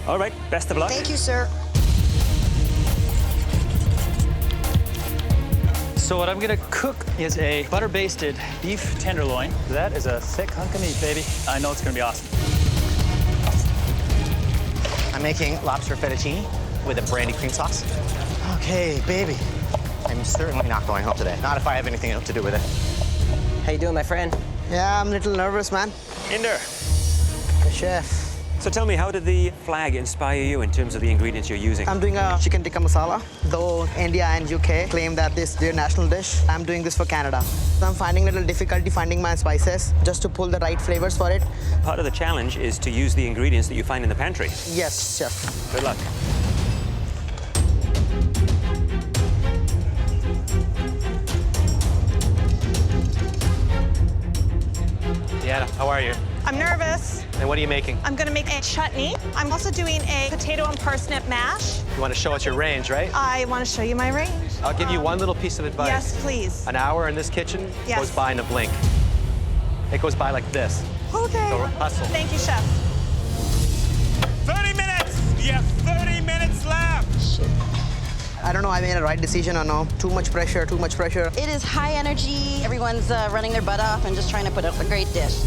All right, best of luck. Thank you, sir. So what I'm gonna cook is a butter-basted beef tenderloin. That is a thick hunk of meat, baby. I know it's gonna be awesome. I'm making lobster fettuccine with a brandy cream sauce. Okay, baby. I'm certainly not going home today. Not if I have anything else to do with it. How you doing, my friend? Yeah, I'm a little nervous, man. Inder. The chef. So tell me, how did the flag inspire you in terms of the ingredients you're using? I'm doing a chicken tikka masala. Though India and UK claim that this is their national dish, I'm doing this for Canada. I'm finding a little difficulty finding my spices just to pull the right flavors for it. Part of the challenge is to use the ingredients that you find in the pantry. Yes, chef. Good luck. Deanna, how are you? I'm nervous. And what are you making? I'm gonna make a chutney. I'm also doing a potato and parsnip mash. You want to show us your range, right? I want to show you my range. I'll give you one little piece of advice. Yes, please. An hour in this kitchen Yes. goes by in a blink. It goes by like this. Okay. So hustle. Thank you, chef. 30 minutes! You have 30 minutes left! I don't know I made a right decision or no. Too much pressure, too much pressure. It is high energy. Everyone's running their butt off and just trying to put up a great dish.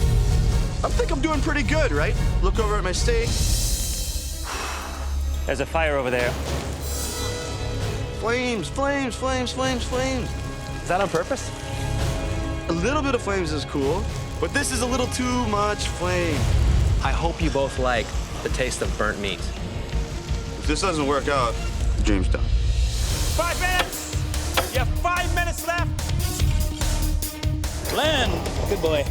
I think I'm doing pretty good, right? Look over at my steak. There's a fire over there. Flames, flames, flames, flames, flames. Is that on purpose? A little bit of flames is cool, but this is a little too much flame. I hope you both like the taste of burnt meat. If this doesn't work out, James done. 5 minutes! You have 5 minutes left! Len, good boy.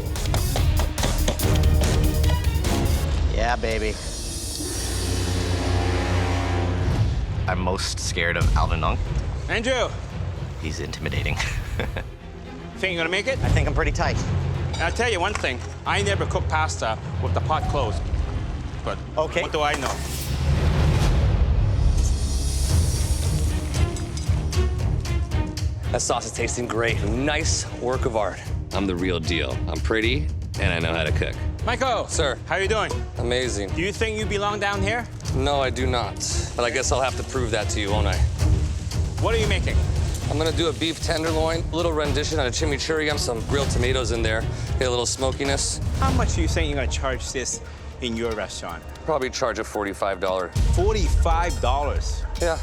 Yeah, baby. I'm most scared of Alvin Nong. Andrew, He's intimidating. think you're gonna make it? I think I'm pretty tight. I'll tell you one thing. I never cook pasta with the pot closed. But Okay. what do I know? That sauce is tasting great. Nice work of art. I'm the real deal. I'm pretty, and I know how to cook. Michael. Sir. How you doing? Amazing. Do you think you belong down here? No, I do not. But I guess I'll have to prove that to you, won't I? What are you making? I'm gonna do a beef tenderloin, a little rendition on a chimichurri, some grilled tomatoes in there, get a little smokiness. How much do you think you're gonna charge this in your restaurant? Probably charge a $45. $45? Yeah.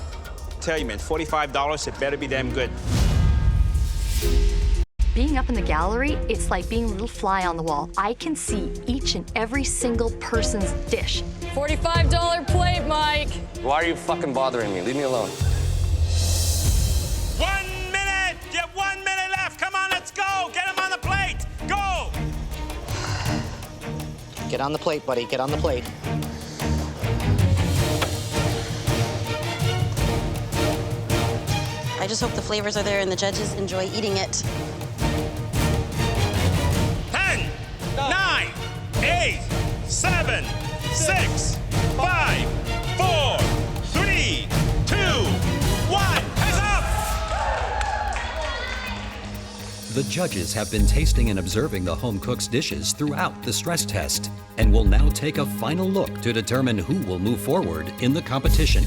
Tell you, man, $45, it better be damn good. Being up in the gallery, it's like being a little fly on the wall. I can see each and every single person's dish. $45 plate, Mike. Why are you fucking bothering me? Leave me alone. 1 minute! You have 1 minute left. Come on, let's go. Get him on the plate. Go! Get on the plate, buddy. Get on the plate. I just hope the flavors are there and the judges enjoy eating it. 10, 9, 8, 7, 6, 5, 4, 3, 2, 1. Hands up! The judges have been tasting and observing the home cook's dishes throughout the stress test and will now take a final look to determine who will move forward in the competition.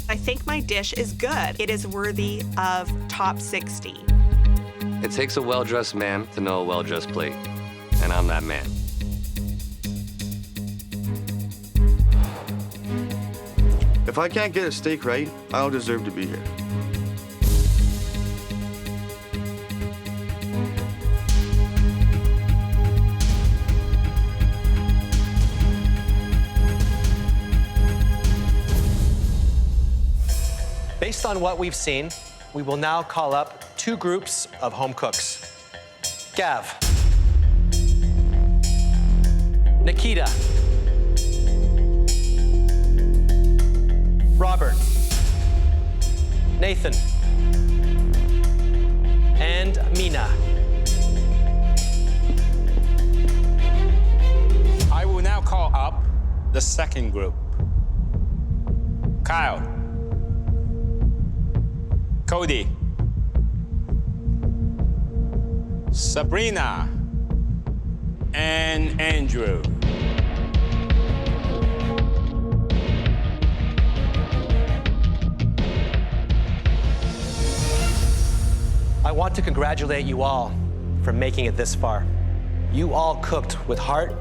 I think my dish is good. It is worthy of top 60. It takes a well-dressed man to know a well-dressed plate, and I'm that man. If I can't get a steak right, I don't deserve to be here. Based on what we've seen, we will now call up 2 groups of home cooks. Gav. Nikita. Robert. Nathan. and Mina. I will now call up the second group. Kyle, Cody, Sabrina, and Andrew. I want to congratulate you all for making it this far. You all cooked with heart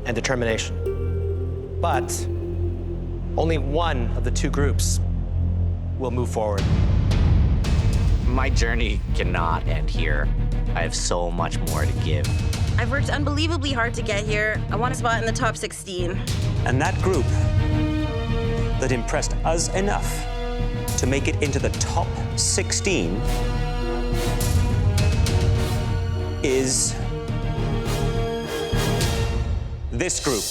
and determination. But only one of the two groups will move forward. My journey cannot end here. I have so much more to give. I've worked unbelievably hard to get here. I want a spot in the top 16. And that group that impressed us enough to make it into the top 16 is this group.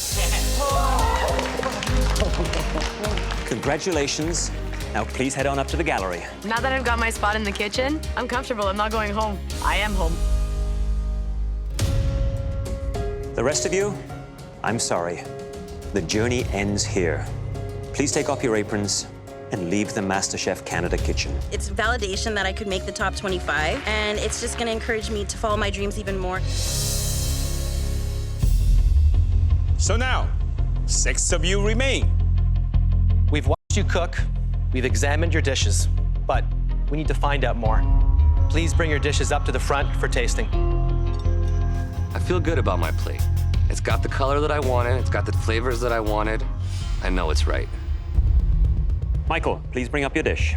Congratulations. Now please head on up to the gallery. Now that I've got my spot in the kitchen, I'm comfortable. I'm not going home. I am home. The rest of you, I'm sorry. The journey ends here. Please take off your aprons and leave the MasterChef Canada kitchen. It's validation that I could make the top 25, and it's just gonna encourage me to follow my dreams even more. So now, 6 of you remain. We've watched you cook, we've examined your dishes, but we need to find out more. Please bring your dishes up to the front for tasting. I feel good about my plate. It's got the color that I wanted, it's got the flavors that I wanted. I know it's right. Michael, please bring up your dish.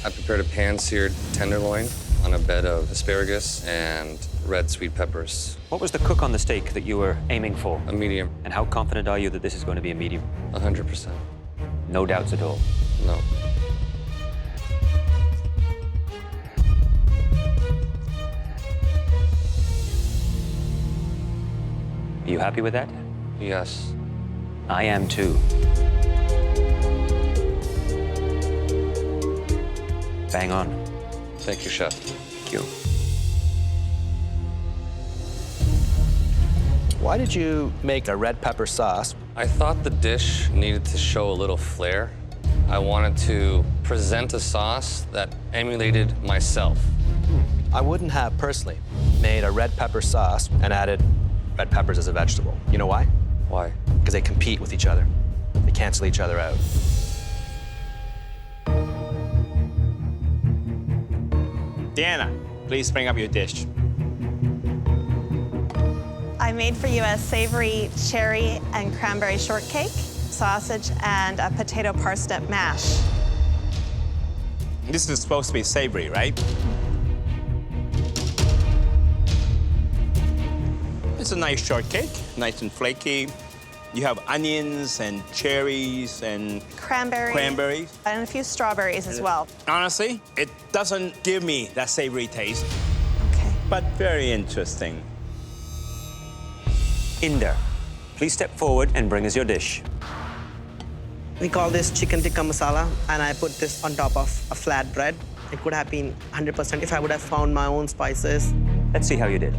I prepared a pan-seared tenderloin on a bed of asparagus and red sweet peppers. What was the cook on the steak that you were aiming for? A medium. And how confident are you that this is going to be a medium? 100%. No doubts at all? No. Are you happy with that? Yes. I am too. Bang on. Thank you, Chef. Thank you. Why did you make a red pepper sauce? I thought the dish needed to show a little flair. I wanted to present a sauce that emulated myself. I wouldn't have personally made a red pepper sauce and added red peppers as a vegetable. You know why? Why? Because they compete with each other. They cancel each other out. Deanna, please bring up your dish. I made for you a savory cherry and cranberry shortcake, sausage, and a potato parsnip mash. This is supposed to be savory, right? It's a nice shortcake, nice and flaky. You have onions and cherries and cranberries. And a few strawberries as well. Honestly, it doesn't give me that savory taste. Okay. But very interesting. Inder, please step forward and bring us your dish. We call this chicken tikka masala, and I put this on top of a flat bread. It could have been 100% if I would have found my own spices. Let's see how you did.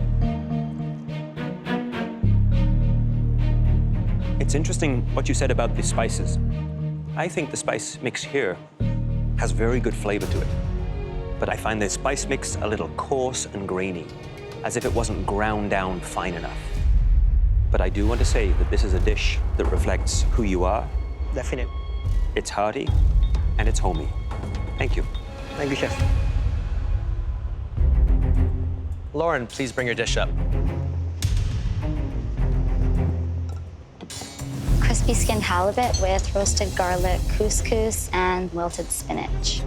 It's interesting what you said about the spices. I think the spice mix here has very good flavor to it. But I find the spice mix a little coarse and grainy, as if it wasn't ground down fine enough. But I do want to say that this is a dish that reflects who you are. Definite. It's hearty and it's homey. Thank you. Thank you, Chef. Lauren, please bring your dish up. Crispy skinned halibut with roasted garlic, couscous, and wilted spinach.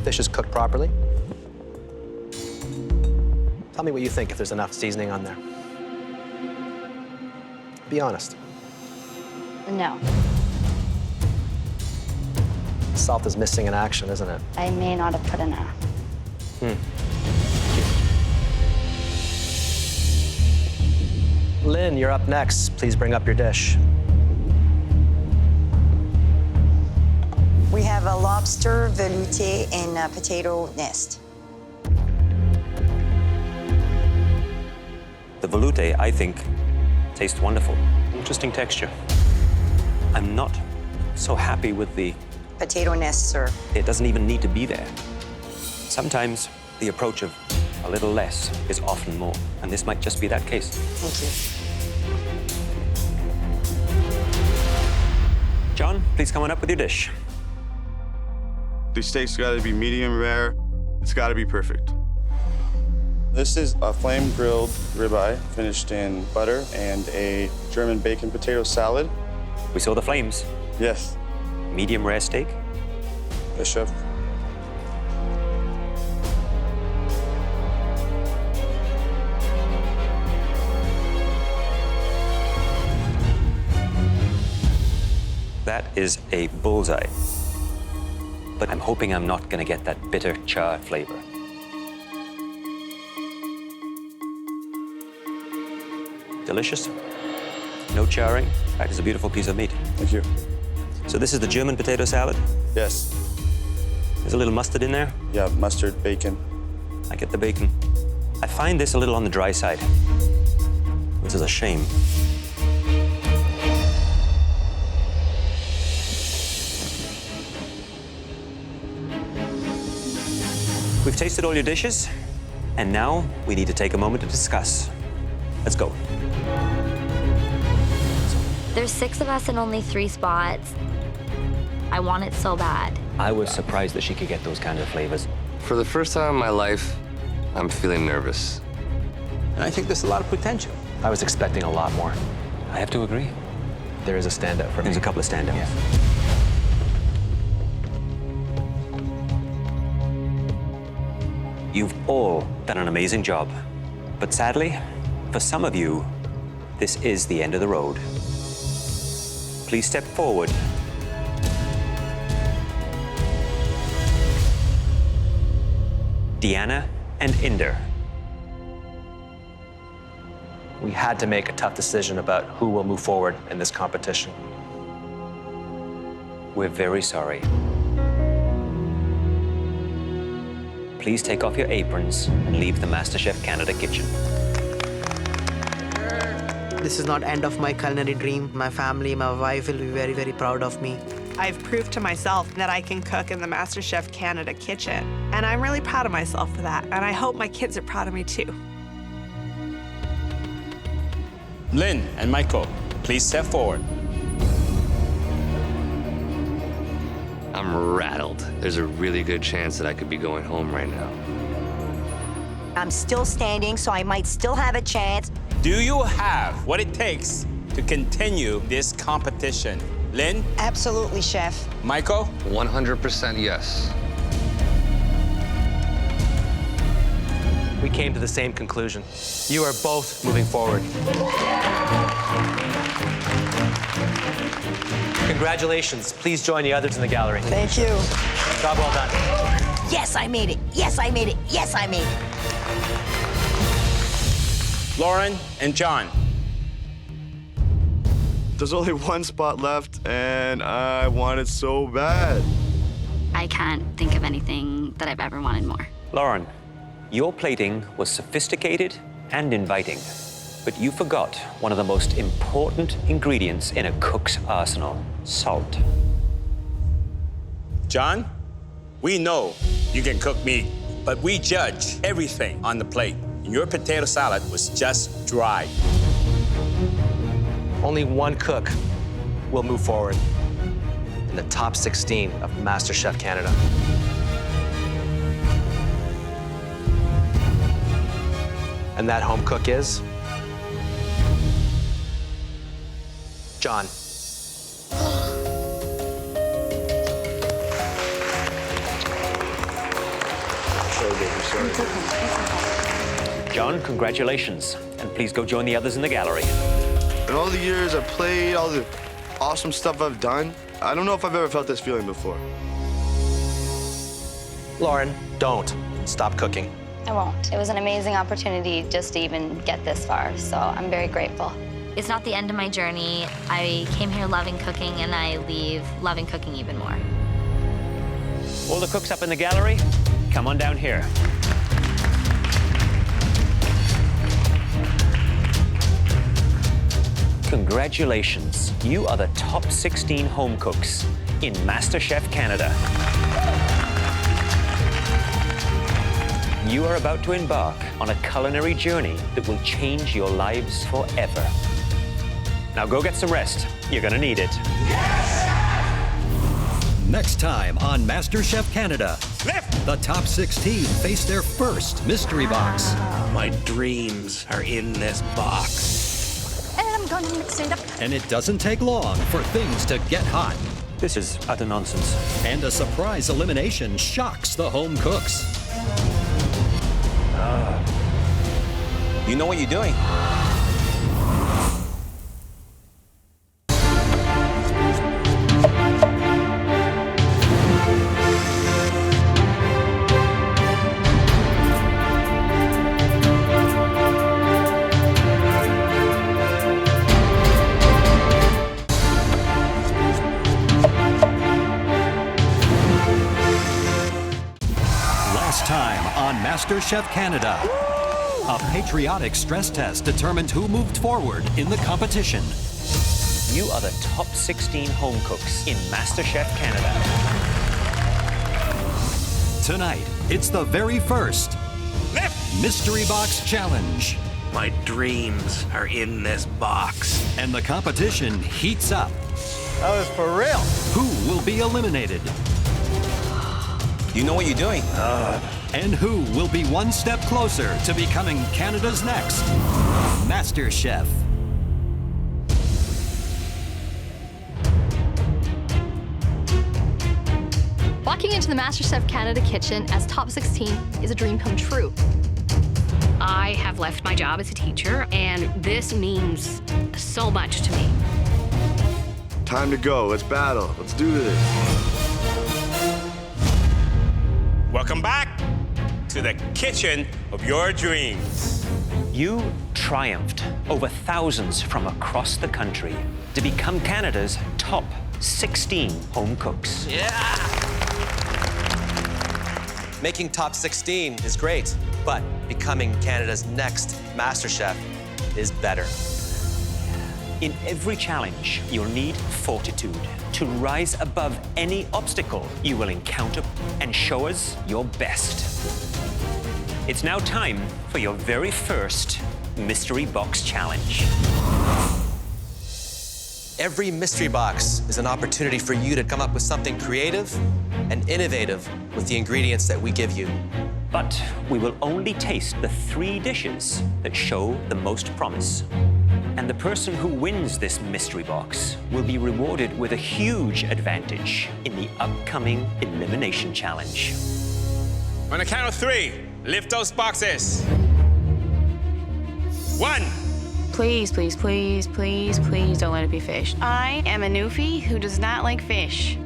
Fish is cooked properly. Tell me what you think if there's enough seasoning on there. Be honest. No, Salt is missing in action, isn't it? I may not have put enough. Lynn, you're up next. Please bring up your dish. a lobster, velouté, and a potato nest. The velouté, I think, tastes wonderful. Interesting texture. I'm not so happy with the... Potato nest, sir. It doesn't even need to be there. Sometimes the approach of a little less is often more, and this might just be that case. Thank you. John, please come on up with your dish. The steak's gotta be medium rare. It's gotta be perfect. This is a flame-grilled ribeye finished in butter and a German bacon potato salad. We saw the flames. Yes. Medium rare steak? Yes, chef. That is a bullseye. But I'm hoping I'm not gonna get that bitter char flavor. Delicious. No charring. In fact, it's a beautiful piece of meat. Thank you. So this is the German potato salad? Yes. There's a little mustard in there? Yeah, mustard, bacon. I get the bacon. I find this a little on the dry side, which is a shame. We've tasted all your dishes, and now we need to take a moment to discuss. Let's go. There's 6 of us and only 3 spots. I want it so bad. I was surprised that she could get those kind of flavors. For the first time in my life, I'm feeling nervous. And I think there's a lot of potential. I was expecting a lot more. I have to agree. There is a standout for me. There's a couple of standouts. Yeah. You've all done an amazing job. But sadly, for some of you, this is the end of the road. Please step forward. Deanna and Inder. We had to make a tough decision about who will move forward in this competition. We're very sorry. Please take off your aprons and leave the MasterChef Canada kitchen. This is not end of my culinary dream. My family, my wife will be very, very proud of me. I've proved to myself that I can cook in the MasterChef Canada kitchen, and I'm really proud of myself for that, and I hope my kids are proud of me too. Lynn and Michael, please step forward. I'm rattled. There's a really good chance that I could be going home right now. I'm still standing, so I might still have a chance. Do you have what it takes to continue this competition? Lynn? Absolutely, chef. Michael? 100% yes. We came to the same conclusion. You are both moving forward. Congratulations. Please join the others in the gallery. Thank you. Job well done. Yes, I made it. Yes, I made it. Yes, I made it. Lauren and John. There's only one spot left, and I want it so bad. I can't think of anything that I've ever wanted more. Lauren, your plating was sophisticated and inviting, but you forgot one of the most important ingredients in a cook's arsenal: salt. John, we know you can cook meat, but we judge everything on the plate. Your potato salad was just dry. Only one cook will move forward in the top 16 of MasterChef Canada. And that home cook is John. John, congratulations. And please go join the others in the gallery. In all the years I've played, all the awesome stuff I've done, I don't know if I've ever felt this feeling before. Lauren, don't stop cooking. I won't. It was an amazing opportunity just to even get this far, so I'm very grateful. It's not the end of my journey. I came here loving cooking, and I leave loving cooking even more. All the cooks up in the gallery, come on down here. Congratulations, you are the top 16 home cooks in MasterChef Canada. You are about to embark on a culinary journey that will change your lives forever. Now go get some rest. You're gonna need it. Next time on MasterChef Canada, the top 16 face their first mystery box. My dreams are in this box. And I'm gonna mix it up. And it doesn't take long for things to get hot. This is utter nonsense. And a surprise elimination shocks the home cooks. You know what you're doing. Last time on MasterChef Canada. A patriotic stress test determined who moved forward in the competition. You are the top 16 home cooks in MasterChef Canada. Tonight, it's the very first Mystery Box Challenge. My dreams are in this box. And the competition heats up. That was for real. Who will be eliminated? You know what you're doing. And who will be one step closer to becoming Canada's next MasterChef? Walking into the MasterChef Canada kitchen as top 16 is a dream come true. I have left my job as a teacher, and this means so much to me. Time to go. Let's battle. Let's do this. Welcome back to the kitchen of your dreams. You triumphed over thousands from across the country to become Canada's top 16 home cooks. Making top 16 is great, but becoming Canada's next MasterChef is better. In every challenge, you'll need fortitude to rise above any obstacle you will encounter and show us your best. It's now time for your very first Mystery Box Challenge. Every mystery box is an opportunity for you to come up with something creative and innovative with the ingredients that we give you. But we will only taste the 3 dishes that show the most promise. And the person who wins this mystery box will be rewarded with a huge advantage in the upcoming elimination challenge. On the count of 3, lift those boxes. 1. Please, please, please, please, please don't let it be fish. I am a newfie who does not like fish.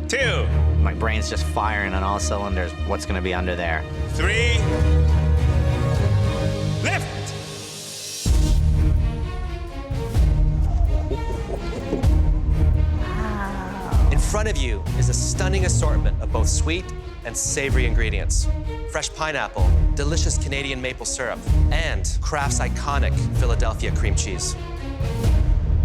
2. My brain's just firing on all cylinders. What's gonna be under there? 3. Lift. In front of you is a stunning assortment of both sweet and savory ingredients. Fresh pineapple, delicious Canadian maple syrup, and Kraft's iconic Philadelphia cream cheese.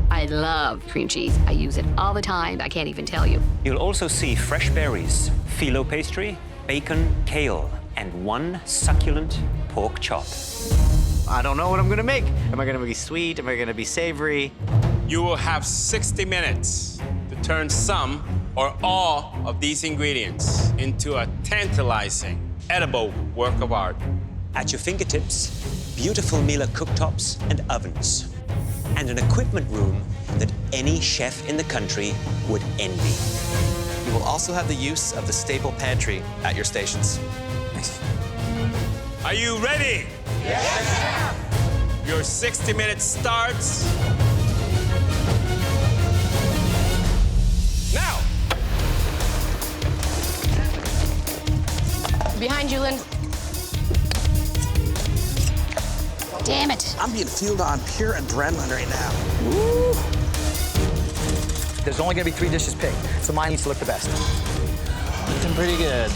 I love cream cheese. I use it all the time. I can't even tell you. You'll also see fresh berries, phyllo pastry, bacon, kale, and 1 succulent pork chop. I don't know what I'm gonna make. Am I gonna be sweet? Am I gonna be savory? You will have 60 minutes to turn some or all of these ingredients into a tantalizing, edible work of art. At your fingertips, beautiful Miele cooktops and ovens, and an equipment room that any chef in the country would envy. You will also have the use of the staple pantry at your stations. Are you ready? Yes, Your 60 minutes starts now. Behind you, Lynn. Damn it. I'm being fueled on pure adrenaline right now. There's only gonna be 3 dishes picked, so mine needs to look the best. Looking pretty good.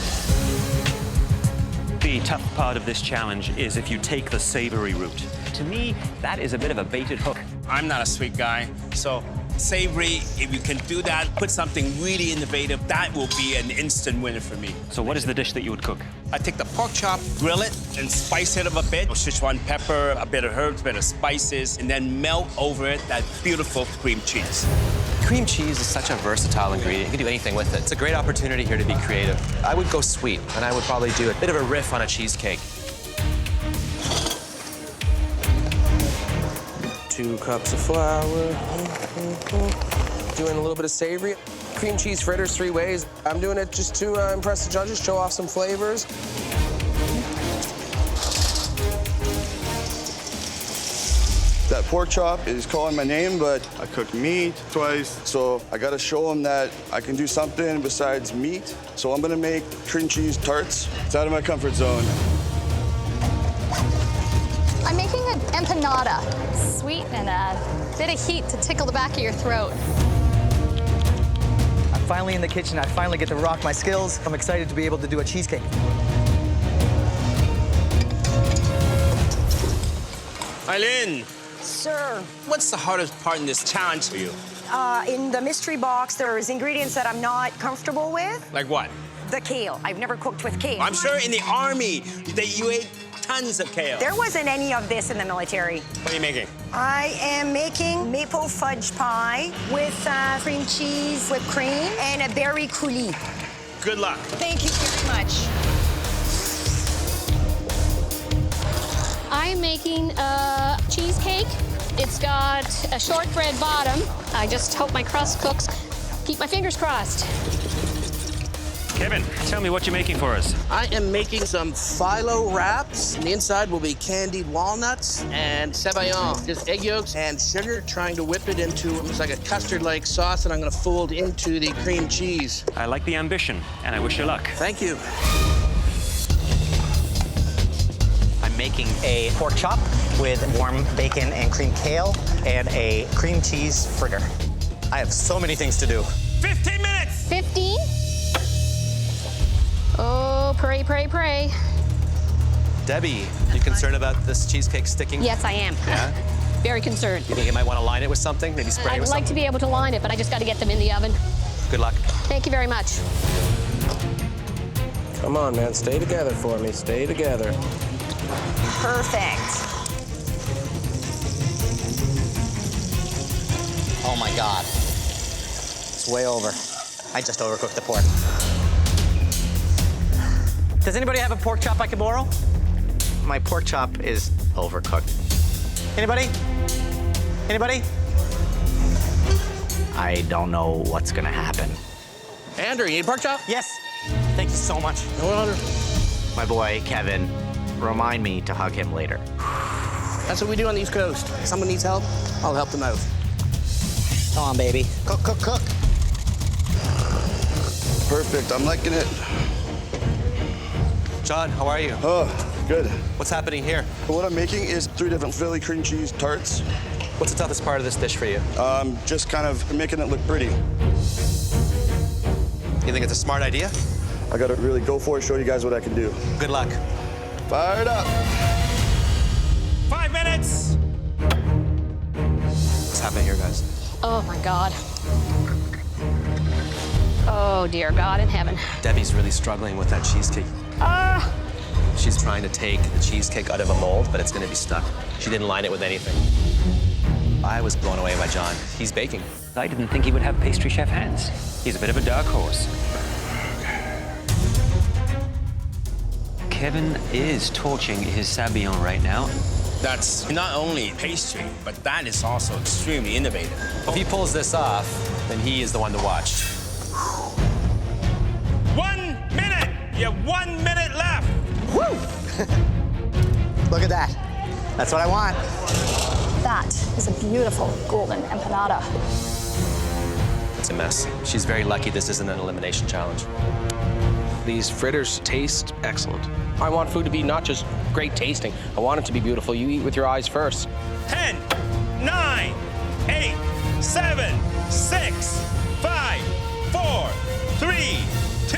The tough part of this challenge is if you take the savory route. To me, that is a bit of a baited hook. I'm not a sweet guy, so savory, if you can do that, put something really innovative, that will be an instant winner for me. So what is the dish that you would cook? I take the pork chop, grill it, and spice it up a bit. Sichuan pepper, a bit of herbs, a bit of spices, and then melt over it that beautiful cream cheese. Cream cheese is such a versatile ingredient. You can do anything with it. It's a great opportunity here to be creative. I would go sweet, and I would probably do a bit of a riff on a cheesecake. 2 cups of flour. Doing a little bit of savory. Cream cheese fritters 3 ways. I'm doing it just to impress the judges, show off some flavors. That pork chop is calling my name, but I cook meat twice, so I gotta show them that I can do something besides meat. So I'm gonna make cream cheese tarts. It's out of my comfort zone. I'm making an empanada. Sweet and a bit of heat to tickle the back of your throat. I'm finally in the kitchen. I finally get to rock my skills. I'm excited to be able to do a cheesecake. Eileen, Sir, what's the hardest part in this challenge for you? in the mystery box, there's ingredients that I'm not comfortable with. Like what? The kale. I've never cooked with kale. I'm sure in the army that you ate tons of kale. There wasn't any of this in the military. What are you making? I am making maple fudge pie with cream cheese, whipped cream, and a berry coulis. Good luck. Thank you very much. I'm making a cheesecake. It's got a shortbread bottom. I just hope my crust cooks. Keep my fingers crossed. Kevin, tell me what you're making for us. I am making some phyllo wraps. And the inside will be candied walnuts and cebayon, just egg yolks and sugar, trying to whip it into almost like a custard-like sauce that I'm gonna fold into the cream cheese. I like the ambition, and I wish you luck. Thank you. I'm making a pork chop with warm bacon and cream kale and a cream cheese fritter. I have so many things to do. 15 minutes! 15? Oh, pray, pray, pray. Debbie, you concerned about this cheesecake sticking? Yes, I am. Yeah? Very concerned. You think you might want to line it with something? Maybe spray it I'd with like something? to be able to line it, but I just got to get them in the oven. Good luck. Thank you very much. Come on, man, stay together for me, stay together. Perfect. Oh my God. It's way over. I just overcooked the pork. Does anybody have a pork chop I can borrow? My pork chop is overcooked. Anybody? Anybody? I don't know what's gonna happen. Andrew, you need pork chop? Yes. Thank you so much. No wonder. My boy, Kevin, remind me to hug him later. That's what we do on the East Coast. If someone needs help, I'll help them out. Come on, baby. Cook, cook, cook. Perfect, I'm liking it. John, how are you? Oh, good. What's happening here? What I'm making is 3 different Philly cream cheese tarts. What's the toughest part of this dish for you? Just kind of making it look pretty. You think it's a smart idea? I gotta really go for it, show you guys what I can do. Good luck. Fired up. 5 minutes! What's happening here, guys? Oh, my God. Oh, dear God in heaven. Debbie's really struggling with that cheesecake. Ah! She's trying to take the cheesecake out of a mold, but it's gonna be stuck. She didn't line it with anything. I was blown away by John. He's baking. I didn't think he would have pastry chef hands. He's a bit of a dark horse. Kevin is torching his sabayon right now. That's not only pastry, but that is also extremely innovative. If he pulls this off, then he is the one to watch. 1 minute! You have 1 minute left! Woo! Look at that. That's what I want. That is a beautiful golden empanada. It's a mess. She's very lucky this isn't an elimination challenge. These fritters taste excellent. I want food to be not just great tasting. I want it to be beautiful. You eat with your eyes first. 10, 9, 8, 7, 6, 5, 4, 3, 2,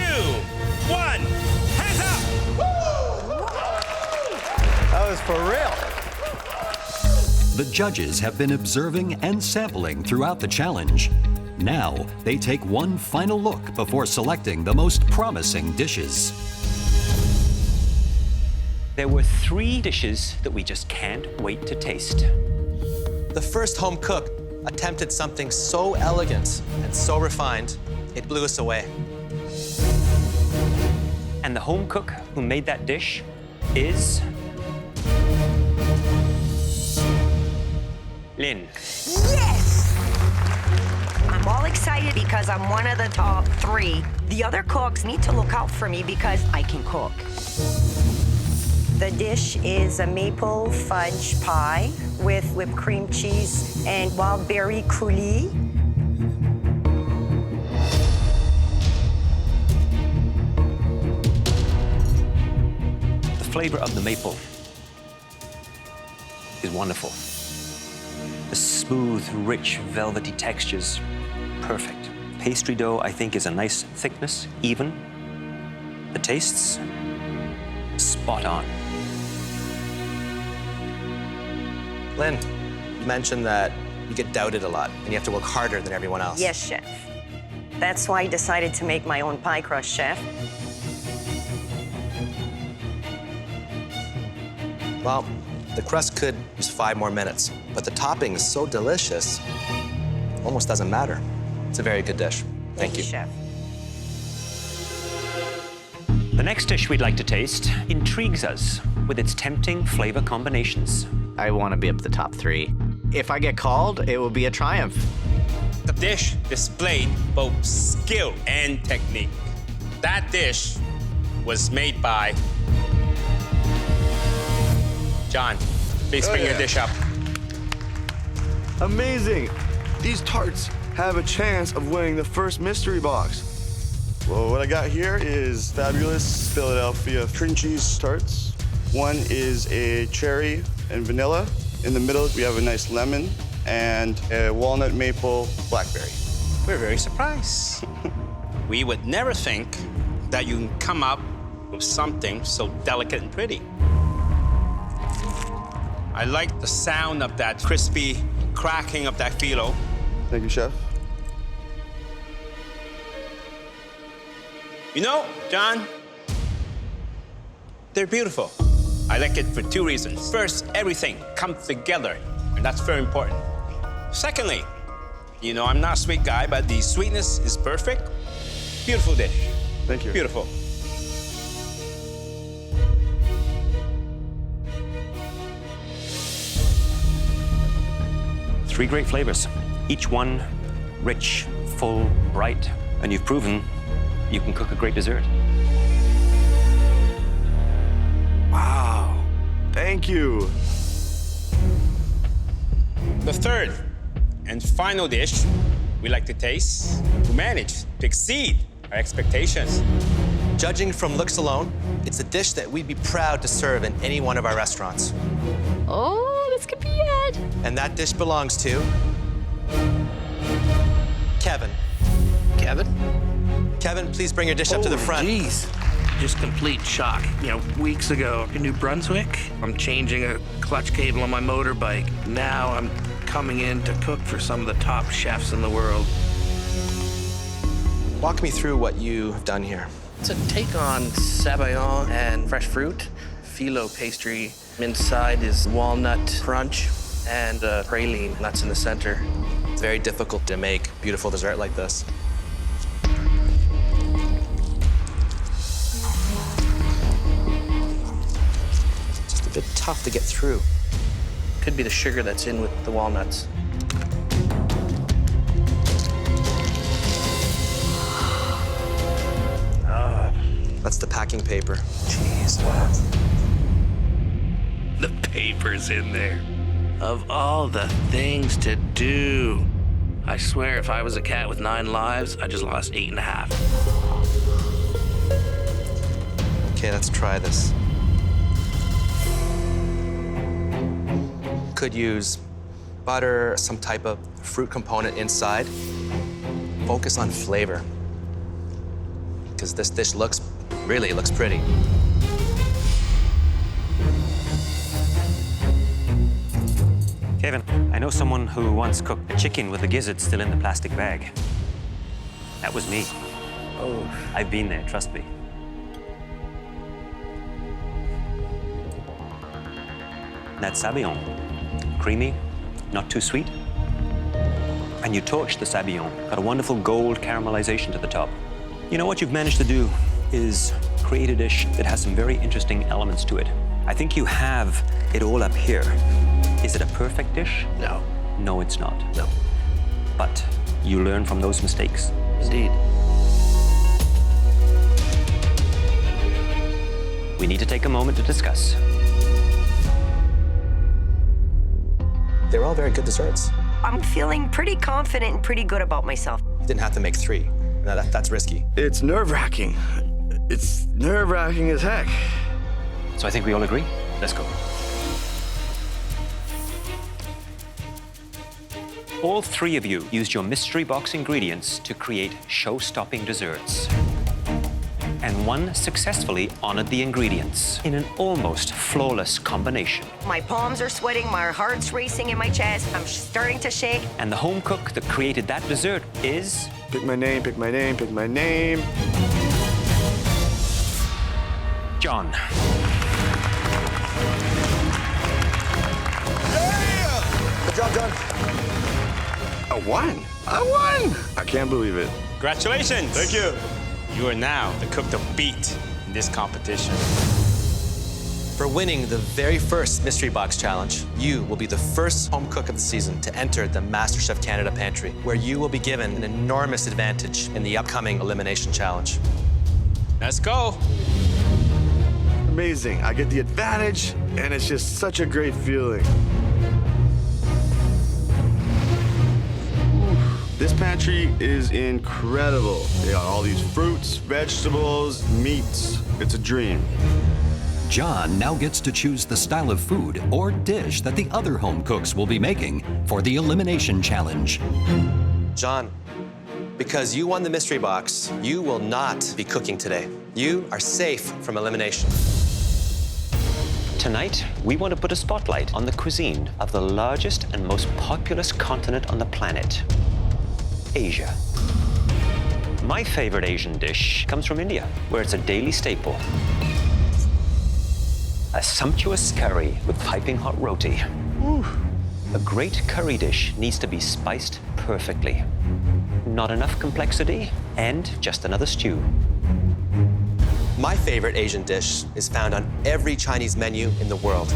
for real. The judges have been observing and sampling throughout the challenge. Now, they take one final look before selecting the most promising dishes. There were 3 dishes that we just can't wait to taste. The first home cook attempted something so elegant and so refined, it blew us away. And the home cook who made that dish is... Lynn. Yes! I'm all excited because I'm one of the top 3. The other cooks need to look out for me because I can cook. The dish is a maple fudge pie with whipped cream cheese and wild berry coulis. The flavor of the maple is wonderful. The smooth, rich, velvety textures, perfect. Pastry dough, I think, is a nice thickness, even. The tastes, spot on. Lynn, you mentioned that you get doubted a lot and you have to work harder than everyone else. Yes, chef. That's why I decided to make my own pie crust, chef. Well, the crust could use 5 more minutes, but the topping is so delicious, almost doesn't matter. It's a very good dish. Thank you. Chef. The next dish we'd like to taste intrigues us with its tempting flavor combinations. I want to be up the top 3. If I get called, it will be a triumph. The dish displayed both skill and technique. That dish was made by John. Please bring your dish up. Amazing. These tarts have a chance of winning the first mystery box. Well, what I got here is fabulous Philadelphia cream cheese tarts. One is a cherry and vanilla. In the middle, we have a nice lemon and a walnut maple blackberry. We're very surprised. We would never think that you can come up with something so delicate and pretty. I like the sound of that crispy cracking of that phyllo. Thank you, chef. You know, John, they're beautiful. I like it for 2 reasons. First, everything comes together, and that's very important. Secondly, you know, I'm not a sweet guy, but the sweetness is perfect. Beautiful dish. Thank you. Beautiful. Three great flavors, each one rich, full, bright, and you've proven you can cook a great dessert. Wow, thank you. The third and final dish we like to taste, who managed to exceed our expectations. Judging from looks alone, it's a dish that we'd be proud to serve in any one of our restaurants. Oh, this could be it. And that dish belongs to Kevin. Kevin? Kevin, please bring your dish up to the front. Jeez. Just complete shock. You know, weeks ago in New Brunswick, I'm changing a clutch cable on my motorbike. Now I'm coming in to cook for some of the top chefs in the world. Walk me through what you have done here. It's a take on sabayon and fresh fruit, phyllo pastry. Inside is walnut crunch and praline nuts in the center. It's very difficult to make beautiful dessert like this. Just a bit tough to get through. Could be the sugar that's in with the walnuts. That's the packing paper. Jeez. The paper's in there. Of all the things to do. I swear, if I was a cat with 9 lives, I just lost 8.5. Okay, let's try this. Could use butter, some type of fruit component inside. Focus on flavor. Because this dish really looks pretty. Kevin, I know someone who once cooked a chicken with the gizzard still in the plastic bag. That was me. Oh. I've been there, trust me. That sabayon, creamy, not too sweet. And you torched the sabayon, got a wonderful gold caramelization to the top. You know, what you've managed to do is create a dish that has some very interesting elements to it. I think you have it all up here. Is it a perfect dish? No. No, it's not. No. But you learn from those mistakes. Indeed. We need to take a moment to discuss. They're all very good desserts. I'm feeling pretty confident and pretty good about myself. You didn't have to make 3. No, that's risky. It's nerve-wracking. It's nerve-wracking as heck. So I think we all agree. Let's go. All 3 of you used your mystery box ingredients to create show-stopping desserts. And one successfully honored the ingredients in an almost flawless combination. My palms are sweating, my heart's racing in my chest, I'm starting to shake. And the home cook that created that dessert is... Pick my name, pick my name, pick my name. John. Yeah! Good job, John. I won! I won! I can't believe it. Congratulations! Thank you. You are now the cook to beat in this competition. For winning the very first Mystery Box Challenge, you will be the first home cook of the season to enter the MasterChef Canada pantry, where you will be given an enormous advantage in the upcoming Elimination Challenge. Let's go. Amazing. I get the advantage, and it's just such a great feeling. This pantry is incredible. They got all these fruits, vegetables, meats. It's a dream. John now gets to choose the style of food or dish that the other home cooks will be making for the Elimination Challenge. John, because you won the Mystery Box, you will not be cooking today. You are safe from elimination. Tonight, we want to put a spotlight on the cuisine of the largest and most populous continent on the planet, Asia. My favorite Asian dish comes from India, where it's a daily staple. A sumptuous curry with piping hot roti. Ooh. A great curry dish needs to be spiced perfectly. Not enough complexity, and just another stew. My favorite Asian dish is found on every Chinese menu in the world.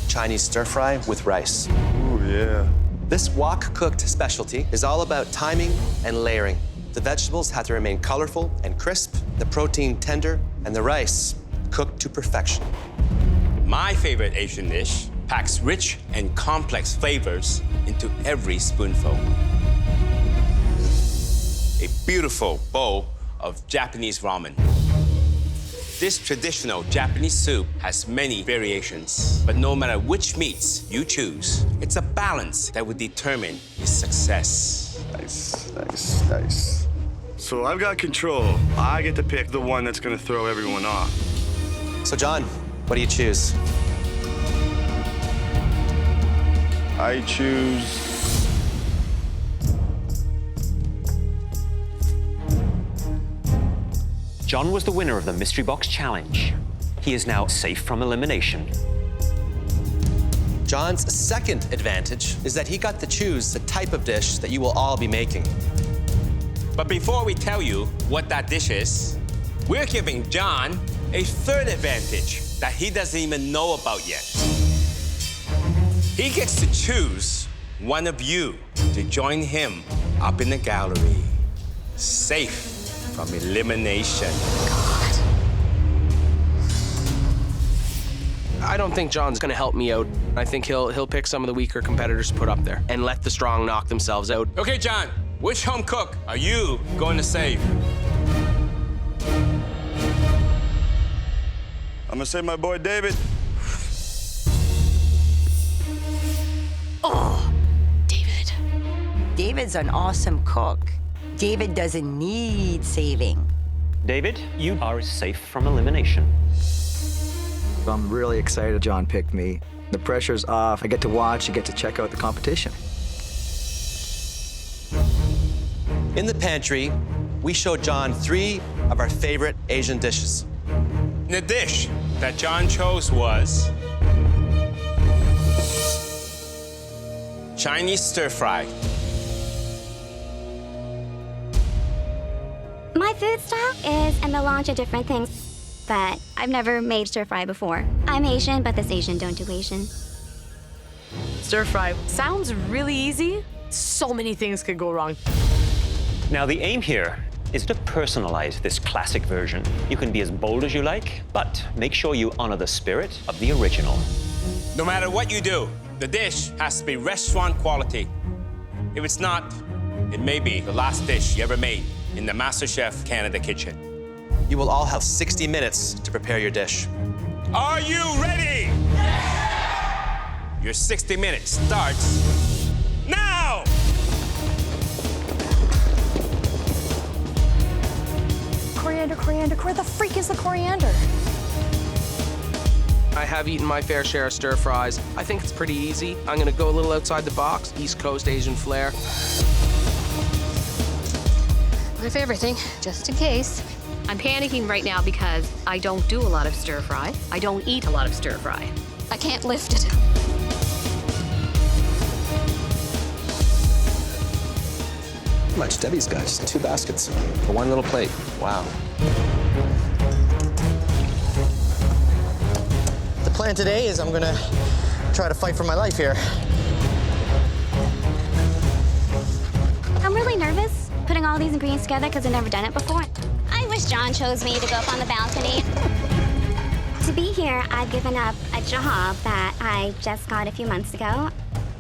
Chinese stir fry with rice. Ooh, yeah. This wok-cooked specialty is all about timing and layering. The vegetables have to remain colorful and crisp, the protein tender, and the rice cooked to perfection. My favorite Asian dish packs rich and complex flavors into every spoonful. A beautiful bowl of Japanese ramen. This traditional Japanese soup has many variations, but no matter which meats you choose, it's a balance that will determine its success. Nice, nice, nice. So I've got control. I get to pick the one that's gonna throw everyone off. So John, what do you choose? I choose... John was the winner of the Mystery Box Challenge. He is now safe from elimination. John's second advantage is that he got to choose the type of dish that you will all be making. But before we tell you what that dish is, we're giving John a third advantage that he doesn't even know about yet. He gets to choose one of you to join him up in the gallery, safe from elimination. God. I don't think John's gonna help me out. I think he'll pick some of the weaker competitors to put up there and let the strong knock themselves out. Okay, John, which home cook are you going to save? I'm gonna save my boy David. Oh, David. David's an awesome cook. David doesn't need saving. David, you are safe from elimination. I'm really excited John picked me. The pressure's off. I get to watch, I get to check out the competition. In the pantry, we showed John 3 of our favorite Asian dishes. The dish that John chose was Chinese stir fry. My food style is a melange of different things, but I've never made stir fry before. I'm Asian, but this Asian don't do Asian. Stir fry sounds really easy. So many things could go wrong. Now, the aim here is to personalize this classic version. You can be as bold as you like, but make sure you honor the spirit of the original. No matter what you do, the dish has to be restaurant quality. If it's not, it may be the last dish you ever made in the MasterChef Canada kitchen. You will all have 60 minutes to prepare your dish. Are you ready? Yes! Your 60 minutes starts now! Coriander, where the freak is the coriander? I have eaten my fair share of stir fries. I think it's pretty easy. I'm gonna go a little outside the box, East Coast Asian flair. My favorite thing, just in case. I'm panicking right now because I don't do a lot of stir fry. I don't eat a lot of stir fry. I can't lift it. How much Debbie's got? Just 2 baskets for 1 little plate. Wow. The plan today is I'm gonna try to fight for my life here. I'm really nervous putting all these ingredients together because I've never done it before. I wish John chose me to go up on the balcony. To be here, I've given up a job that I just got a few months ago.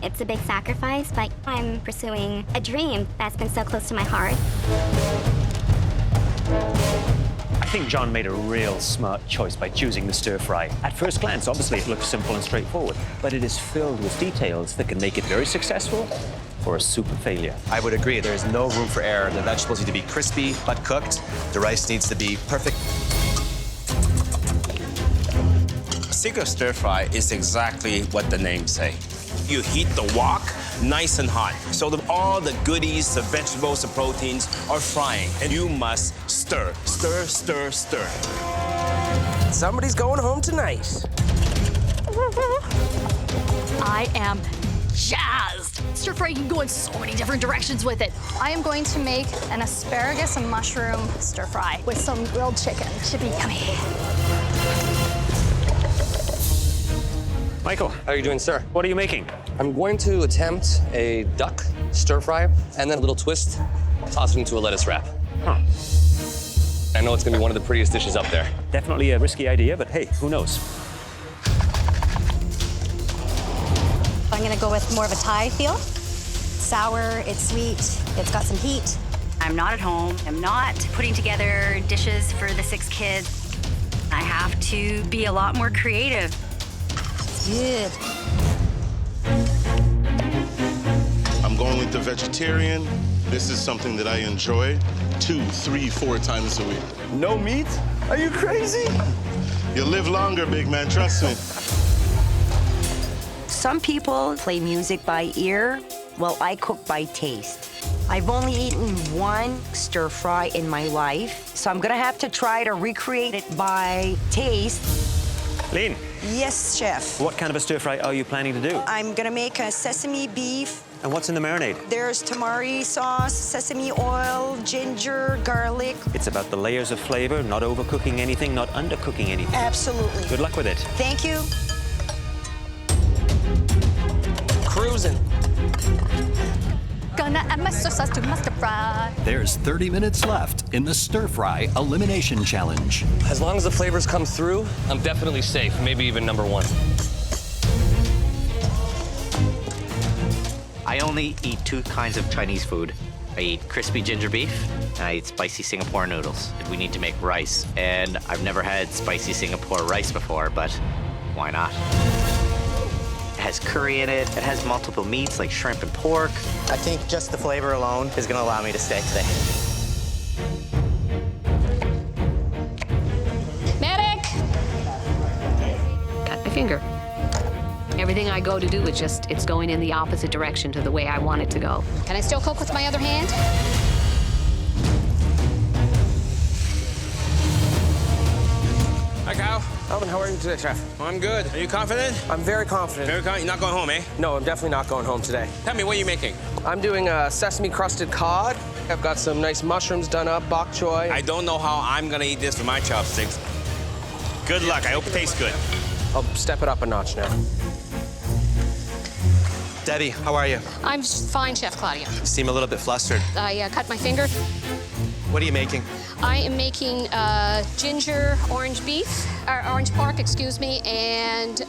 It's a big sacrifice, but I'm pursuing a dream that's been so close to my heart. I think John made a real smart choice by choosing the stir fry. At first glance, obviously, it looks simple and straightforward, but it is filled with details that can make it very successful or a super failure. I would agree. There is no room for error. The vegetables need to be crispy but cooked. The rice needs to be perfect. Secret stir fry is exactly what the name say. You heat the wok nice and hot so that all the goodies, the vegetables, the proteins are frying. And you must stir, stir, stir, stir. Somebody's going home tonight. I am jazzed. Stir fry, you can go in so many different directions with it. I am going to make an asparagus and mushroom stir fry with some grilled chicken. Should be yummy. Michael. How are you doing, sir? What are you making? I'm going to attempt a duck stir fry and then a little twist, toss it into a lettuce wrap. Huh. I know it's gonna be one of the prettiest dishes up there. Definitely a risky idea, but hey, who knows? I'm gonna go with more of a Thai feel. Sour, it's sweet, it's got some heat. I'm not at home. I'm not putting together dishes for the 6 kids. I have to be a lot more creative. Good. I'm going with the vegetarian. This is something that I enjoy 2, 3, 4 times a week. No meat? Are you crazy? You'll live longer, big man, trust me. Some people play music by ear. Well, I cook by taste. I've only eaten 1 stir fry in my life, so I'm gonna have to try to recreate it by taste. Lean. Yes, chef. What kind of a stir fry are you planning to do? I'm gonna make a sesame beef. And what's in the marinade? There's tamari sauce, sesame oil, ginger, garlic. It's about the layers of flavor, not overcooking anything, not undercooking anything. Absolutely. Good luck with it. Thank you. Cruising. Gonna add my soy sauce to my stir fry. There's 30 minutes left in the Stir Fry Elimination Challenge. As long as the flavors come through, I'm definitely safe, maybe even number 1. I only eat 2 kinds of Chinese food. I eat crispy ginger beef, and I eat spicy Singapore noodles. We need to make rice, and I've never had spicy Singapore rice before, but why not? It has curry in it. It has multiple meats like shrimp and pork. I think just the flavor alone is gonna allow me to stay today. Medic! go to do. It's going in the opposite direction to the way I want it to go. Can I still cook with my other hand? Hi, Kyle. Alvin, how are you today, Chef? I'm good. Are you confident? I'm very confident. Very confident? You're not going home, eh? No, I'm definitely not going home today. Tell me, what are you making? I'm doing a sesame-crusted cod. I've got some nice mushrooms done up, bok choy. I don't know how I'm gonna eat this with my chopsticks. Good luck. I hope it tastes good. I'll step it up a notch now. Debbie, how are you? I'm fine, Chef Claudia. You seem a little bit flustered. I cut my finger. What are you making? I am making ginger orange pork, excuse me, and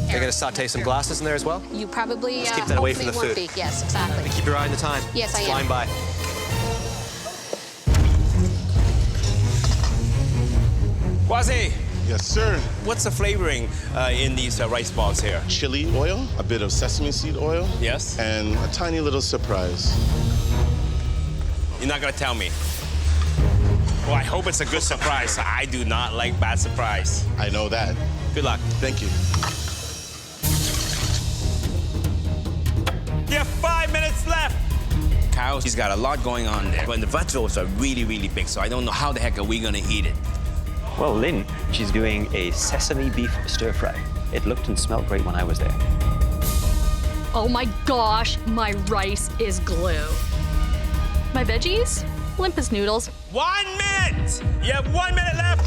You're gonna saute some glasses in there as well? you probably Let's keep that away from the hopefully food. won't be. Yes, exactly. Keep your eye on the time. Yes, I It's am. flying by. Quasi, Yes, sir. what's the flavoring in these rice balls here? Chili oil, a bit of sesame seed oil. Yes? And a tiny little surprise. You're not gonna tell me. Well, I hope it's a good surprise. I do not like bad surprise. I know that. Good luck. Thank you. You have 5 minutes left. Kyle, he's got a lot going on there. But the vegetables are really, really big, so I don't know how the heck are we gonna eat it. Well, Lynn, she's doing a sesame beef stir fry. It looked and smelled great when I was there. Oh my gosh, my rice is glue. My veggies? Limp as noodles. 1 minute! You have 1 minute left.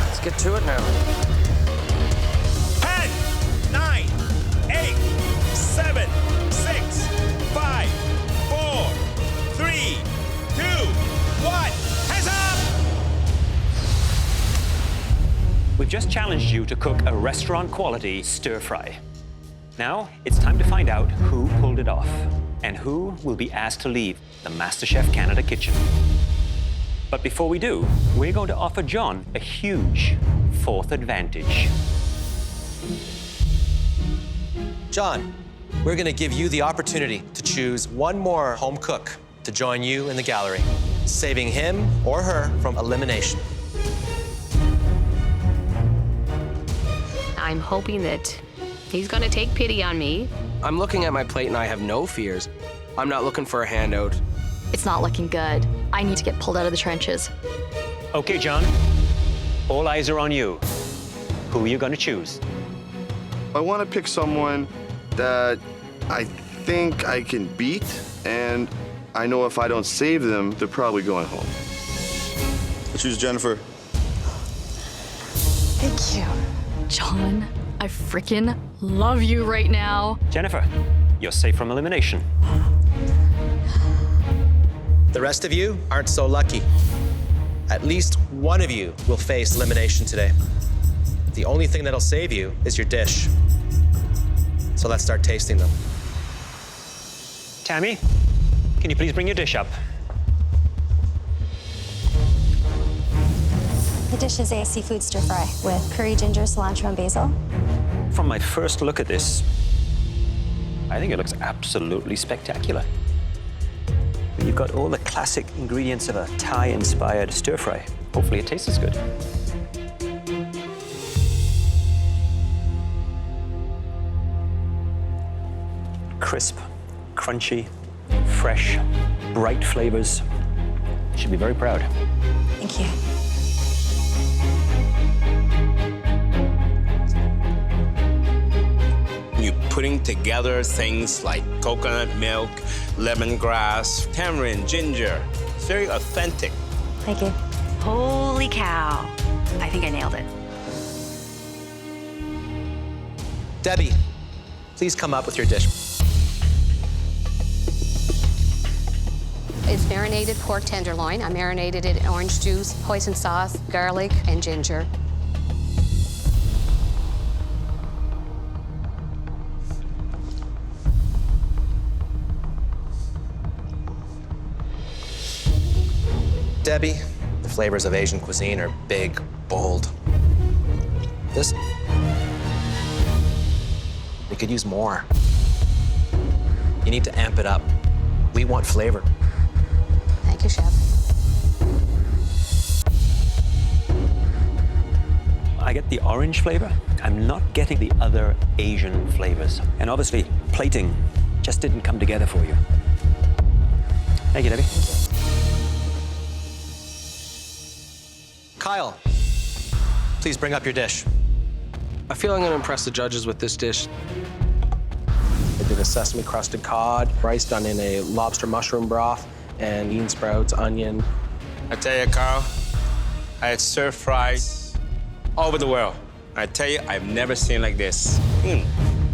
Let's get to it now. 10, 9, 8, 7, 6, 5, 4, 3, 2, 1. Hands up! We've just challenged you to cook a restaurant-quality stir fry. Now, it's time to find out who pulled it off and who will be asked to leave the MasterChef Canada kitchen. But before we do, we're going to offer John a huge fourth advantage. John, we're gonna give you the opportunity to choose one more home cook to join you in the gallery, saving him or her from elimination. I'm hoping that he's going to take pity on me. I'm looking at my plate and I have no fears. I'm not looking for a handout. It's not looking good. I need to get pulled out of the trenches. Okay, John, all eyes are on you. Who are you going to choose? I want to pick someone that I think I can beat, and I know if I don't save them, they're probably going home. I choose Jennifer. Thank you. John, I freaking love you right now. Jennifer, you're safe from elimination. The rest of you aren't so lucky. At least one of you will face elimination today. The only thing that'll save you is your dish. So let's start tasting them. Tammy, can you please bring your dish up? The dish is a seafood stir fry with curry, ginger, cilantro, and basil. From my first look at this, I think it looks absolutely spectacular. You've got all the classic ingredients of a Thai-inspired stir fry. Hopefully it tastes as good. Crisp, crunchy, fresh, bright flavors. You should be very proud. Thank you. You're putting together things like coconut milk, lemongrass, tamarind, ginger. It's very authentic. Thank you. Holy cow. I think I nailed it. Debbie, please come up with your dish. It's marinated pork tenderloin. I marinated it in orange juice, hoisin sauce, garlic, and ginger. Debbie, the flavors of Asian cuisine are big, bold. This, we could use more. You need to amp it up. We want flavor. Thank you, Chef. I I get the orange flavor. I'm not getting the other Asian flavors. And obviously, plating just didn't come together for you. Thank you, Debbie. Kyle, please bring up your dish. I feel I'm gonna impress the judges with this dish. I did a sesame crusted cod, rice done in a lobster mushroom broth, and bean sprouts, onion. I tell you, Carl, I had stir fries all over the world. I tell you, I've never seen like this.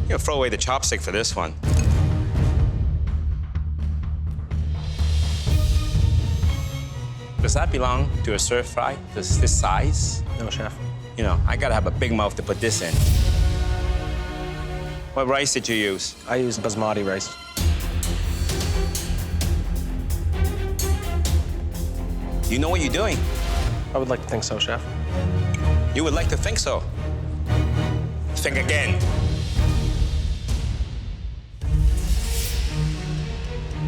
You'll throw away the chopstick for this one. Does that belong to a stir fry? This size? No, chef. You know, I gotta have a big mouth to put this in. What rice did you use? I used basmati rice. You know what you're doing? I would like to think so, chef. You would like to think so. Think again.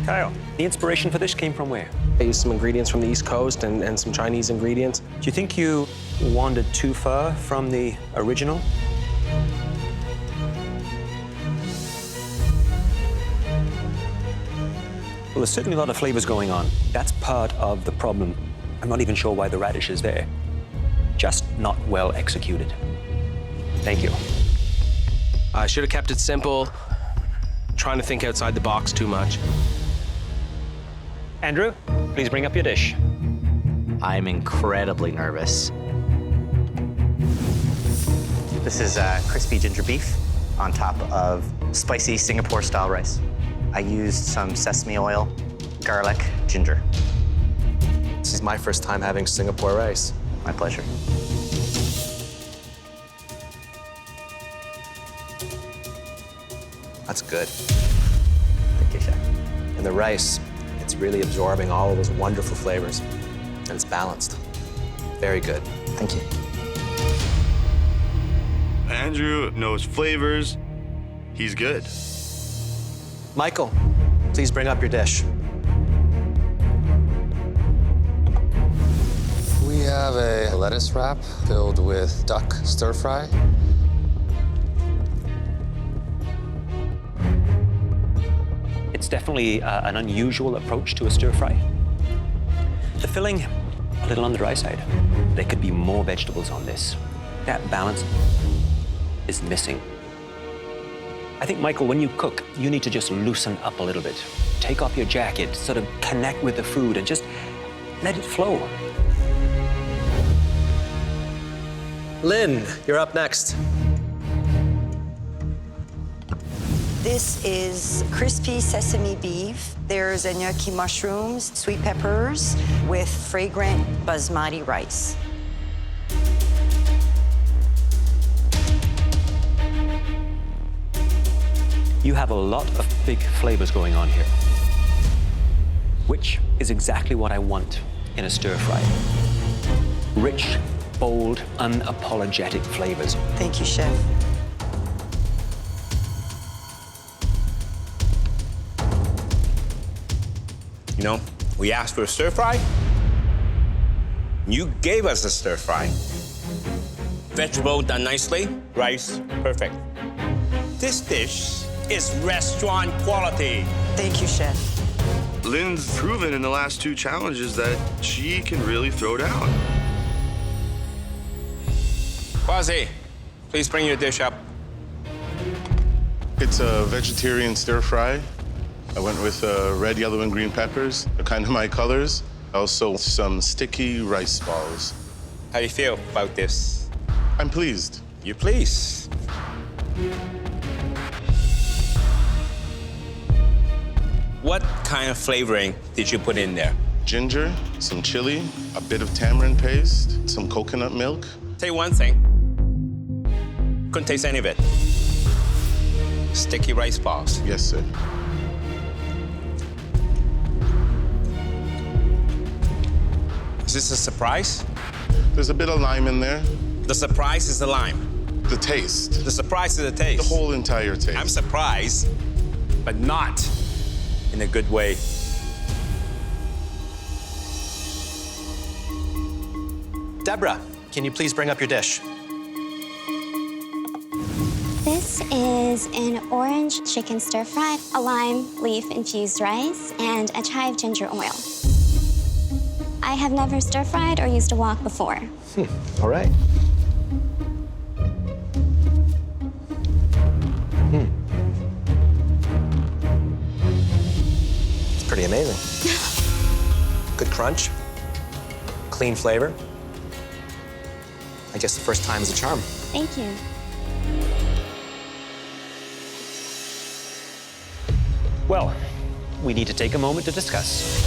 Kyle, the inspiration for this came from where? I used some ingredients from the East Coast and some Chinese ingredients. Do you think you wandered too far from the original? Well, there's certainly a lot of flavors going on. That's part of the problem. I'm not even sure why the radish is there. Just not well executed. Thank you. I should have kept it simple, trying to think outside the box too much. Andrew, please bring up your dish. I'm incredibly nervous. This is crispy ginger beef on top of spicy Singapore-style rice. I used some sesame oil, garlic, ginger. This is my first time having Singapore rice. My pleasure. That's good. Thank you, chef. And the rice, it's really absorbing all of those wonderful flavors. And it's balanced. Very good. Thank you. Andrew knows flavors. He's good. Michael, please bring up your dish. We have a lettuce wrap filled with duck stir fry. It's definitely an unusual approach to a stir fry. The filling, a little on the dry side. There could be more vegetables on this. That balance is missing. I think, Michael, when you cook, you need to just loosen up a little bit. Take off your jacket, sort of connect with the food, and just let it flow. Lynn, you're up next. This is crispy sesame beef. There's gnocchi mushrooms, sweet peppers with fragrant basmati rice. You have a lot of big flavors going on here, which is exactly what I want in a stir fry. Rich, bold, unapologetic flavors. Thank you, chef. You know, we asked for a stir fry. You gave us a stir fry. Vegetable done nicely, rice perfect. This dish is restaurant quality. Thank you, chef. Lynn's proven in the last 2 challenges that she can really throw down. Quasi, please bring your dish up. It's a vegetarian stir fry. I went with red, yellow, and green peppers. They're kind of my colors. Also, some sticky rice balls. How do you feel about this? I'm pleased. You're pleased. What kind of flavoring did you put in there? Ginger, some chili, a bit of tamarind paste, some coconut milk. Tell you one thing. Couldn't taste any of it. Sticky rice balls. Yes, sir. Is this a surprise? There's a bit of lime in there. The surprise is the lime. The taste. The surprise is the taste. The whole entire taste. I'm surprised, but not in a good way. Deborah, can you please bring up your dish? is an orange chicken stir fry, a lime leaf infused rice, and a chive ginger oil. I have never stir fried or used a wok before. All right. It's pretty amazing. Good crunch, clean flavor. I guess the first time is a charm. Thank you. Well, we need to take a moment to discuss.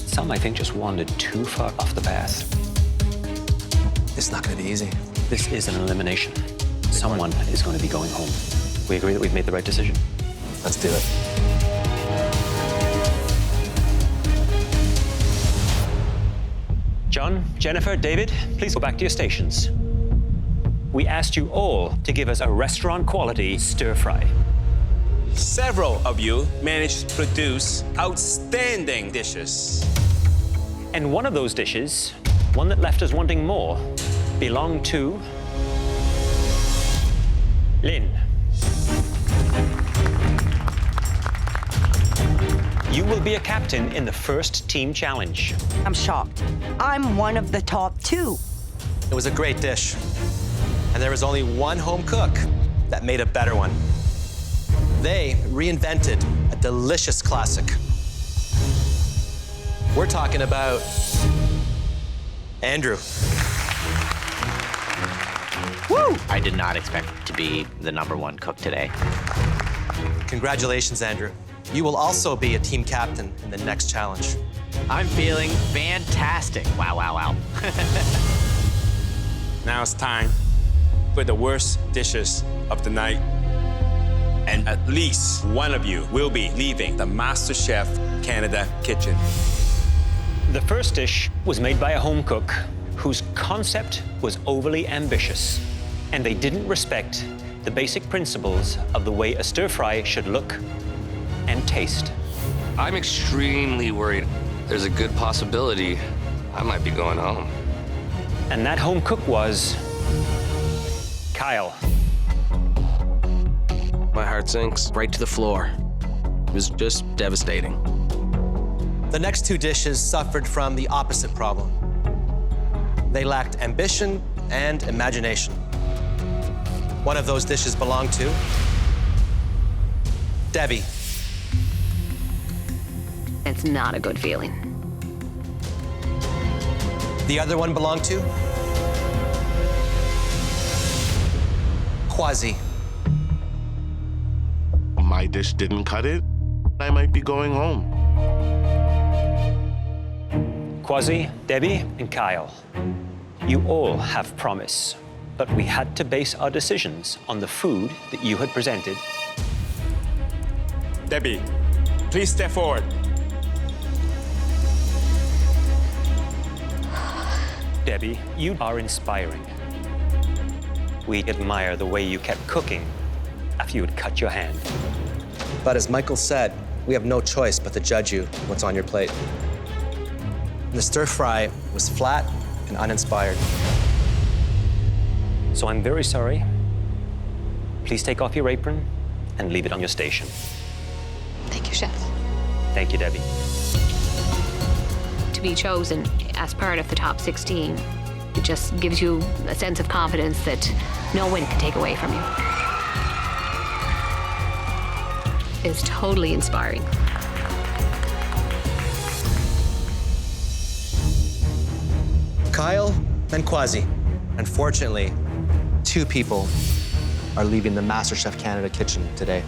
Some, I think, just wandered too far off the path. This is not going to be easy. This is an elimination. Someone is going to be going home. We agree that we've made the right decision? Let's do it. John, Jennifer, David, please go back to your stations. We asked you all to give us a restaurant-quality stir-fry. Several of you managed to produce outstanding dishes. And one of those dishes, one that left us wanting more, belonged to Lynn. You will be a captain in the first team challenge. I'm shocked. I'm one of the top 2. It was a great dish. And there was only one home cook that made a better one. They reinvented a delicious classic. We're talking about Andrew. Woo! I did not expect to be the #1 cook today. Congratulations, Andrew. You will also be a team captain in the next challenge. I'm feeling fantastic. Wow, wow, wow. Now it's time for the worst dishes of the night. And at least one of you will be leaving the MasterChef Canada kitchen. The first dish was made by a home cook whose concept was overly ambitious, and they didn't respect the basic principles of the way a stir-fry should look and taste. I'm extremely worried. There's a good possibility I might be going home. And that home cook was Kyle. My heart sinks right to the floor. It was just devastating. The next 2 dishes suffered from the opposite problem. They lacked ambition and imagination. One of those dishes belonged to Debbie. It's not a good feeling. The other one belonged to Quasi. My dish didn't cut it. I might be going home. Quasi, Debbie, and Kyle, you all have promise, but we had to base our decisions on the food that you had presented. Debbie, please step forward. Debbie, you are inspiring. We admire the way you kept cooking after you had cut your hand. But as Michael said, we have no choice but to judge you what's on your plate. The stir fry was flat and uninspired. So I'm very sorry. Please take off your apron and leave it on your station. Thank you, Chef. Thank you, Debbie. To be chosen as part of the top 16, it just gives you a sense of confidence that no one can take away from you. It's totally inspiring. Kyle and Quasi. Unfortunately, 2 people are leaving the MasterChef Canada kitchen today.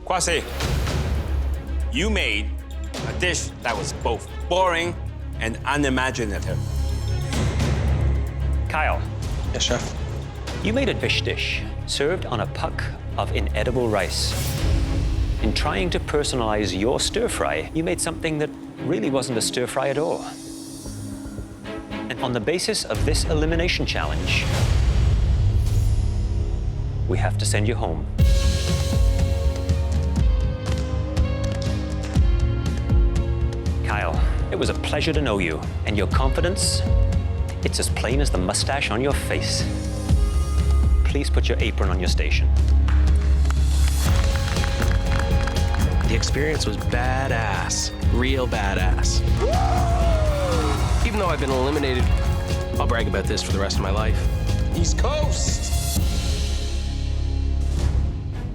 Kwasi, you made a dish that was both boring and unimaginative. Kyle. Yes, Chef. You made a fish dish served on a puck of inedible rice. In trying to personalize your stir-fry, you made something that really wasn't a stir-fry at all. And on the basis of this elimination challenge, we have to send you home. Kyle, it was was a pleasure to know you, and your confidence, it's as plain as the mustache on your face. Please put your apron on your station. The experience was badass, real badass. Even though I've been eliminated, I'll brag about this for the rest of my life. East Coast.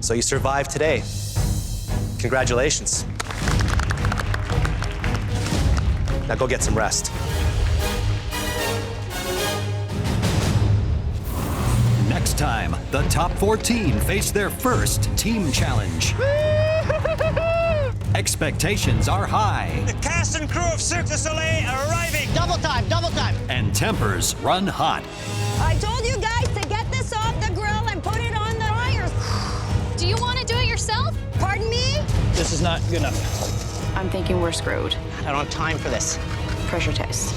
So you survived today. Congratulations. Now go get some rest. Next time, the top 14 face their first team challenge. Expectations are high. The cast and crew of Cirque du Soleil are arriving. Double time, double time. And tempers run hot. I told you guys to get this off the grill and put it on the fire. Do you want to do it yourself? Pardon me? This is not good enough. I'm thinking we're screwed. I don't have time for this. Pressure test.